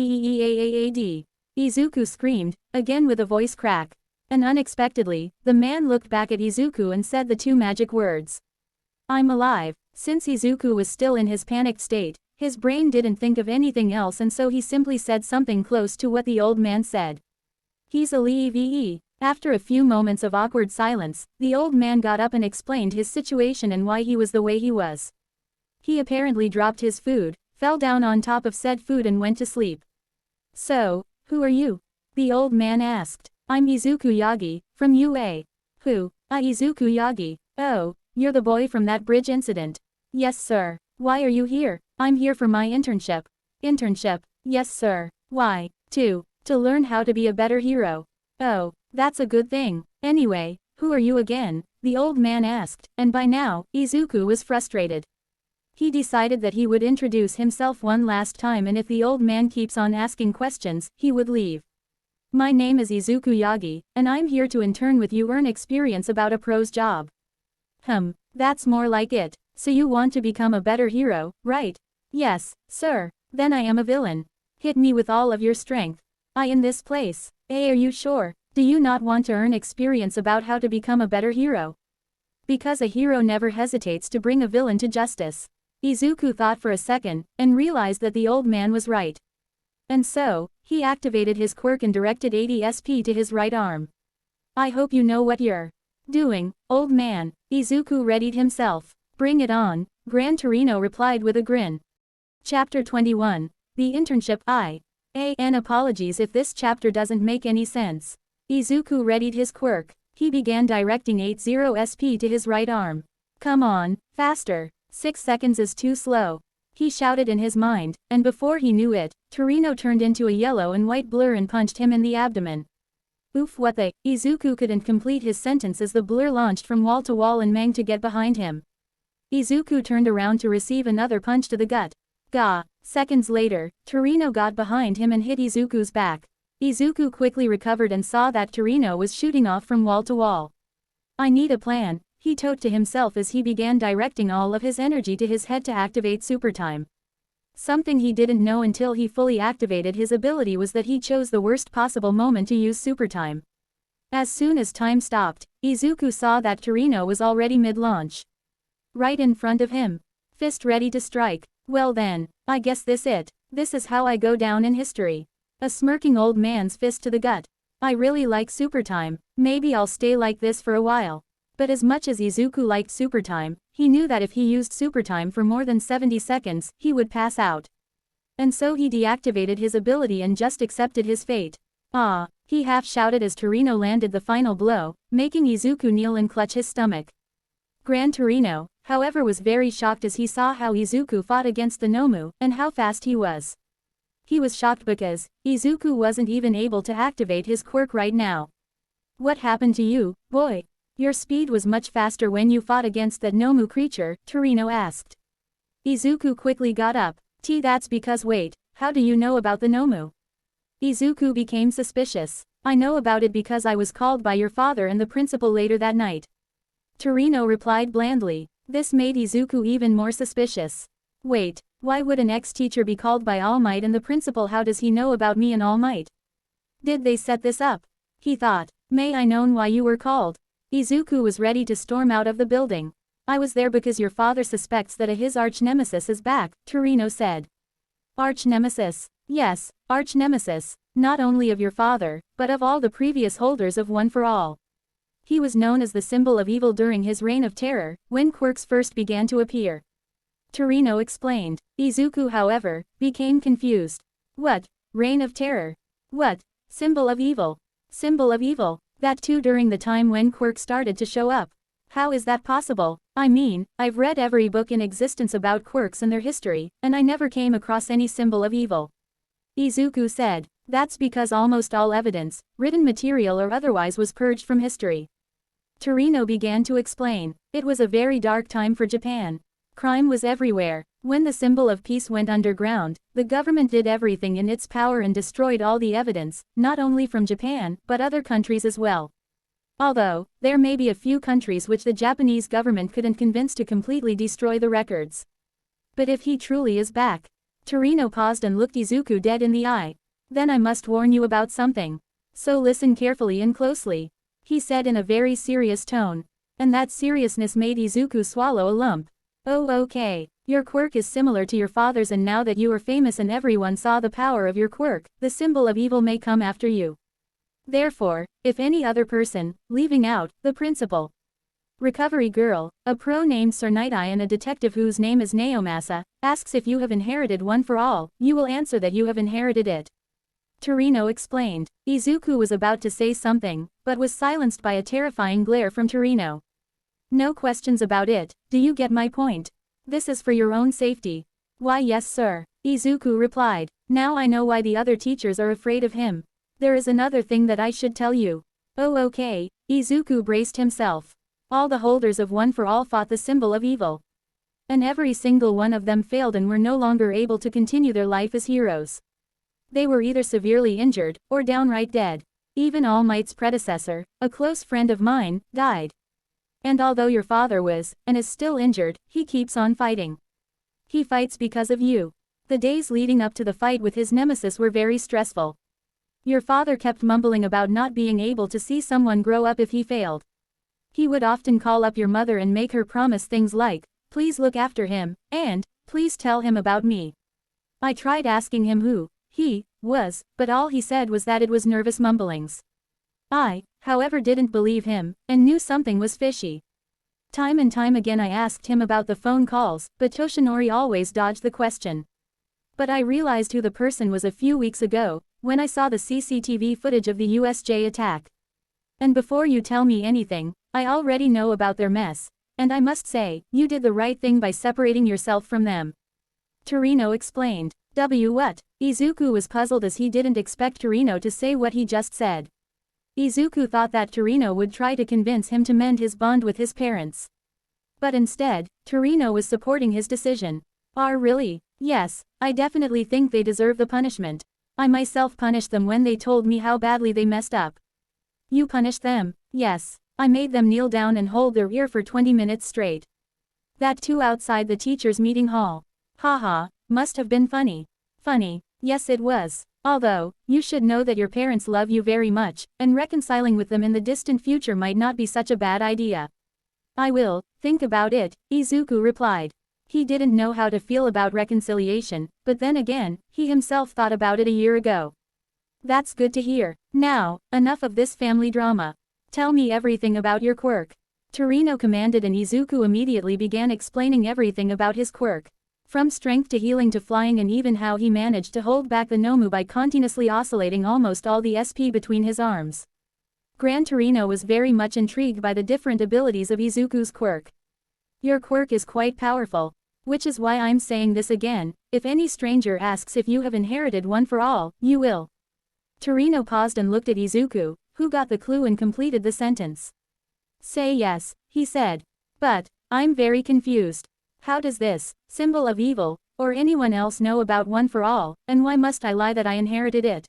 Izuku screamed, again with a voice crack. And unexpectedly, the man looked back at Izuku and said the 2 magic words. I'm alive. Since Izuku was still in his panicked state, his brain didn't think of anything else and so he simply said something close to what the old man said. He's alive. After a few moments of awkward silence, the old man got up and explained his situation and why he was the way he was. He apparently dropped his food, fell down on top of said food and went to sleep. So, who are you? The old man asked. I'm Izuku Yagi, from UA. Who? Izuku Yagi. Oh, you're the boy from that bridge incident. Yes sir. Why are you here? I'm here for my internship. Internship? Yes sir. Why? To learn how to be a better hero. Oh, that's a good thing. Anyway, who are you again? The old man asked, and by now, Izuku was frustrated. He decided that he would introduce himself one last time and if the old man keeps on asking questions, he would leave. My name is Izuku Yagi, and I'm here to intern with you earn experience about a pro's job. That's more like it. So you want to become a better hero, right? Yes, sir. Then I am a villain. Hit me with all of your strength. I in this place. Are you sure? Do you not want to earn experience about how to become a better hero? Because a hero never hesitates to bring a villain to justice. Izuku thought for a second, and realized that the old man was right. And so, he activated his quirk and directed 80 SP to his right arm. I hope you know what you're doing, old man. Izuku readied himself. Bring it on, Gran Torino replied with a grin. Chapter 21. The Internship and apologies if this chapter doesn't make any sense. Izuku readied his quirk. He began directing 80 SP to his right arm. Come on, faster. 6 seconds is too slow. He shouted in his mind, and before he knew it, Torino turned into a yellow and white blur and punched him in the abdomen. Oof what the, Izuku couldn't complete his sentence as the blur launched from wall to wall and managed to get behind him. Izuku turned around to receive another punch to the gut. Gah! Seconds later, Torino got behind him and hit Izuku's back. Izuku quickly recovered and saw that Torino was shooting off from wall to wall. I need a plan, he told to himself as he began directing all of his energy to his head to activate super time. Something he didn't know until he fully activated his ability was that he chose the worst possible moment to use super time. As soon as time stopped, Izuku saw that Torino was already mid-launch. Right in front of him. Fist ready to strike. Well then, I guess this is how I go down in history. A smirking old man's fist to the gut. I really like super time, maybe I'll stay like this for a while. But as much as Izuku liked super time, he knew that if he used super time for more than 70 seconds, he would pass out. And so he deactivated his ability and just accepted his fate. Ah, he half shouted as Torino landed the final blow, making Izuku kneel and clutch his stomach. Gran Torino, however, was very shocked as he saw how Izuku fought against the Nomu, and how fast he was. He was shocked because Izuku wasn't even able to activate his quirk right now. What happened to you, boy? Your speed was much faster when you fought against that Nomu creature, Torino asked. Izuku quickly got up. That's because wait, how do you know about the Nomu? Izuku became suspicious. I know about it because I was called by your father and the principal later that night. Torino replied blandly. This made Izuku even more suspicious. Wait, why would an ex-teacher be called by All Might and the principal? How does he know about me and All Might? Did they set this up? He thought. May I known why you were called? Izuku was ready to storm out of the building. I was there because your father suspects that his arch-nemesis is back, Torino said. Arch-nemesis? Yes, arch-nemesis, not only of your father, but of all the previous holders of One for All. He was known as the symbol of evil during his reign of terror, when quirks first began to appear. Torino explained. Izuku, however, became confused. What? Reign of terror? What? Symbol of evil? Symbol of evil? That too during the time when quirks started to show up. How is that possible? I mean, I've read every book in existence about quirks and their history, and I never came across any symbol of evil. Izuku said. That's because almost all evidence, written material or otherwise, was purged from history. Torino began to explain. It was a very dark time for Japan. Crime was everywhere. When the symbol of peace went underground, the government did everything in its power and destroyed all the evidence, not only from Japan, but other countries as well. Although, there may be a few countries which the Japanese government couldn't convince to completely destroy the records. But if he truly is back. Torino paused and looked Izuku dead in the eye. Then I must warn you about something. So listen carefully and closely. He said in a very serious tone. And that seriousness made Izuku swallow a lump. Oh okay, your quirk is similar to your father's, and now that you are famous and everyone saw the power of your quirk, the symbol of evil may come after you. Therefore, if any other person, leaving out, the principal, recovery girl, a pro named Sarnitai and a detective whose name is Naomasa, asks if you have inherited One for All, you will answer that you have inherited it. Torino explained. Izuku was about to say something, but was silenced by a terrifying glare from Torino. No questions about it, do you get my point? This is for your own safety. Why yes sir, Izuku replied. Now I know why the other teachers are afraid of him. There is another thing that I should tell you. Oh okay, Izuku braced himself. All the holders of One for All fought the symbol of evil. And every single one of them failed and were no longer able to continue their life as heroes. They were either severely injured, or downright dead. Even All Might's predecessor, a close friend of mine, died. And although your father was, and is still injured, he keeps on fighting. He fights because of you. The days leading up to the fight with his nemesis were very stressful. Your father kept mumbling about not being able to see someone grow up if he failed. He would often call up your mother and make her promise things like, please look after him, and, please tell him about me. I tried asking him who he was, but all he said was that it was nervous mumblings. I, however, didn't believe him, and knew something was fishy. Time and time again I asked him about the phone calls, but Toshinori always dodged the question. But I realized who the person was a few weeks ago, when I saw the CCTV footage of the USJ attack. And before you tell me anything, I already know about their mess, and I must say, you did the right thing by separating yourself from them. Torino explained. What? Izuku was puzzled as he didn't expect Torino to say what he just said. Izuku thought that Torino would try to convince him to mend his bond with his parents. But instead, Torino was supporting his decision. Really? Yes, I definitely think they deserve the punishment. I myself punished them when they told me how badly they messed up. You punished them? Yes. I made them kneel down and hold their ear for 20 minutes straight. That too outside the teacher's meeting hall. Haha, must have been funny. Funny, yes it was. Although, you should know that your parents love you very much, and reconciling with them in the distant future might not be such a bad idea. I will think about it, Izuku replied. He didn't know how to feel about reconciliation, but then again, he himself thought about it a year ago. That's good to hear. Now, enough of this family drama. Tell me everything about your quirk. Torino commanded, and Izuku immediately began explaining everything about his quirk. From strength to healing to flying, and even how he managed to hold back the Nomu by continuously oscillating almost all the SP between his arms. Gran Torino was very much intrigued by the different abilities of Izuku's quirk. Your quirk is quite powerful. Which is why I'm saying this again, if any stranger asks if you have inherited one for all, you will. Torino paused and looked at Izuku, who got the clue and completed the sentence. Say yes, he said. But, I'm very confused. How does this symbol of evil, or anyone else know about one for all, and why must I lie that I inherited it?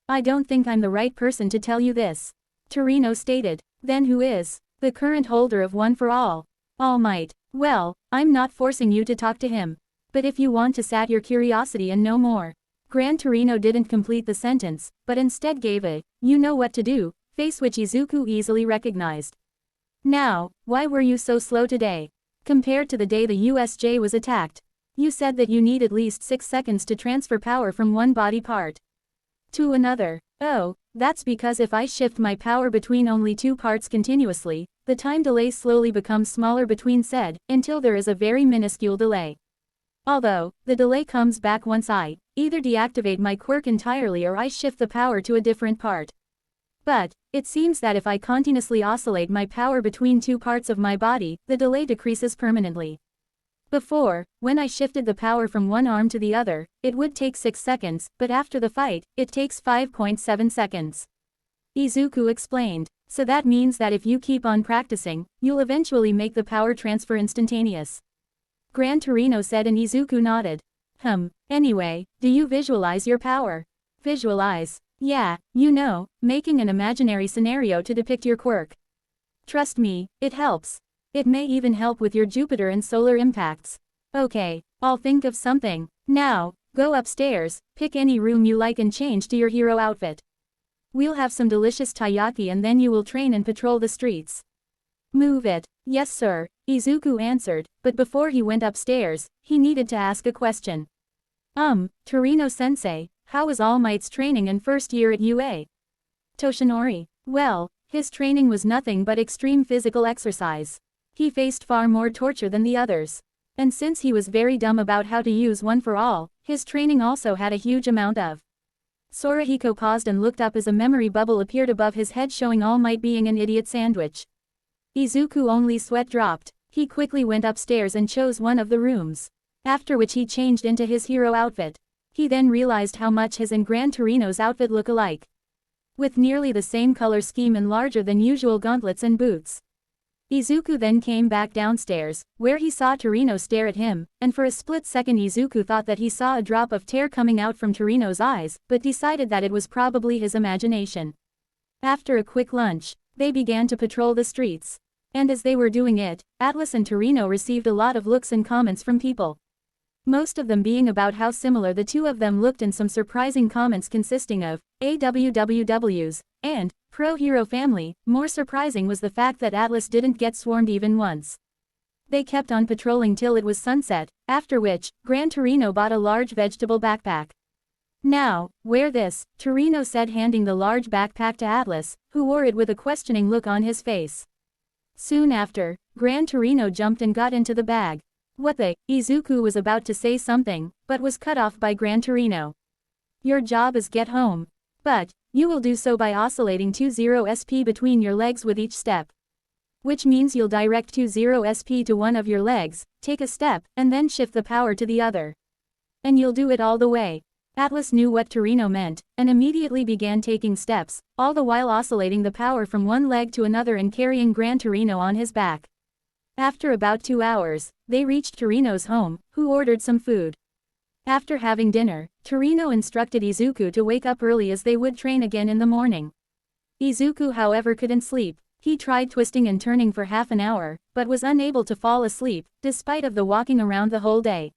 I don't think I'm the right person to tell you this. Torino stated. Then who is the current holder of one for all? All Might. Well, I'm not forcing you to talk to him. But if you want to sat your curiosity and know more. Gran Torino didn't complete the sentence, but instead gave a, you know what to do, face which Izuku easily recognized. Now, why were you so slow today? Compared to the day the USJ was attacked. You said that you need at least 6 seconds to transfer power from one body part to another. Oh, that's because if I shift my power between only 2 parts continuously, the time delay slowly becomes smaller between said, until there is a very minuscule delay. Although, the delay comes back once I either deactivate my quirk entirely or I shift the power to a different part. But, it seems that if I continuously oscillate my power between 2 parts of my body, the delay decreases permanently. Before, when I shifted the power from one arm to the other, it would take 6 seconds, but after the fight, it takes 5.7 seconds. Izuku explained. So that means that if you keep on practicing, you'll eventually make the power transfer instantaneous. Gran Torino said, and Izuku nodded. Anyway, do you visualize your power? Visualize? Yeah, you know, making an imaginary scenario to depict your quirk. Trust me, it helps. It may even help with your Jupiter and solar impacts. Okay, I'll think of something. Now, go upstairs, pick any room you like and change to your hero outfit. We'll have some delicious taiyaki and then you will train and patrol the streets. Move it. Yes sir, Izuku answered, but before he went upstairs, he needed to ask a question. Torino-sensei, how was All Might's training in first year at UA? Toshinori. Well, his training was nothing but extreme physical exercise. He faced far more torture than the others. And since he was very dumb about how to use one for all, his training also had a huge amount of. Sorahiko paused and looked up as a memory bubble appeared above his head showing All Might being an idiot sandwich. Izuku only sweat dropped. He quickly went upstairs and chose one of the rooms. After which he changed into his hero outfit. He then realized how much his and Gran Torino's outfit look alike. With nearly the same color scheme and larger than usual gauntlets and boots. Izuku then came back downstairs, where he saw Torino stare at him, and for a split second Izuku thought that he saw a drop of tear coming out from Torino's eyes, but decided that it was probably his imagination. After a quick lunch, they began to patrol the streets. And as they were doing it, Atlas and Torino received a lot of looks and comments from people. Most of them being about how similar the two of them looked, and some surprising comments consisting of AWWWs and Pro Hero Family. More surprising was the fact that Atlas didn't get swarmed even once. They kept on patrolling till it was sunset, after which, Gran Torino bought a large vegetable backpack. Now, wear this, Torino said, handing the large backpack to Atlas, who wore it with a questioning look on his face. Soon after, Gran Torino jumped and got into the bag. What the? Izuku was about to say something, but was cut off by Gran Torino. Your job is get home. But, you will do so by oscillating 20 SP between your legs with each step. Which means you'll direct 20 SP to one of your legs, take a step, and then shift the power to the other. And you'll do it all the way. Atlas knew what Torino meant, and immediately began taking steps, all the while oscillating the power from one leg to another and carrying Gran Torino on his back. After about 2 hours, they reached Torino's home, who ordered some food. After having dinner, Torino instructed Izuku to wake up early as they would train again in the morning. Izuku however couldn't sleep. He tried twisting and turning for half an hour, but was unable to fall asleep, despite of the walking around the whole day.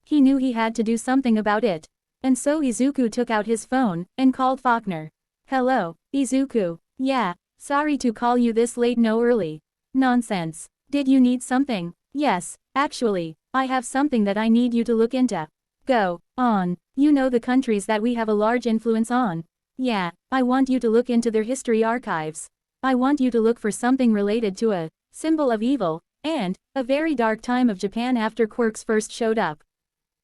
He knew he had to do something about it. And so Izuku took out his phone, and called Faulkner. Hello, Izuku. Yeah, sorry to call you this late no early. Nonsense. Did you need something? Yes, actually, I have something that I need you to look into. Go on. You know the countries that we have a large influence on. Yeah, I want you to look into their history archives. I want you to look for something related to a symbol of evil, and a very dark time of Japan after quirks first showed up.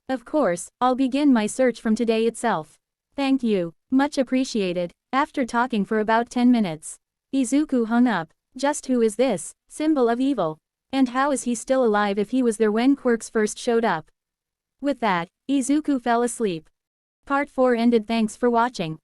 Of course, I'll begin my search from today itself. Thank you, much appreciated. After talking for about 10 minutes, Izuku hung up. Just who is this symbol of evil? And how is he still alive if he was there when quirks first showed up? With that, Izuku fell asleep. Part 4 ended. Thanks for watching.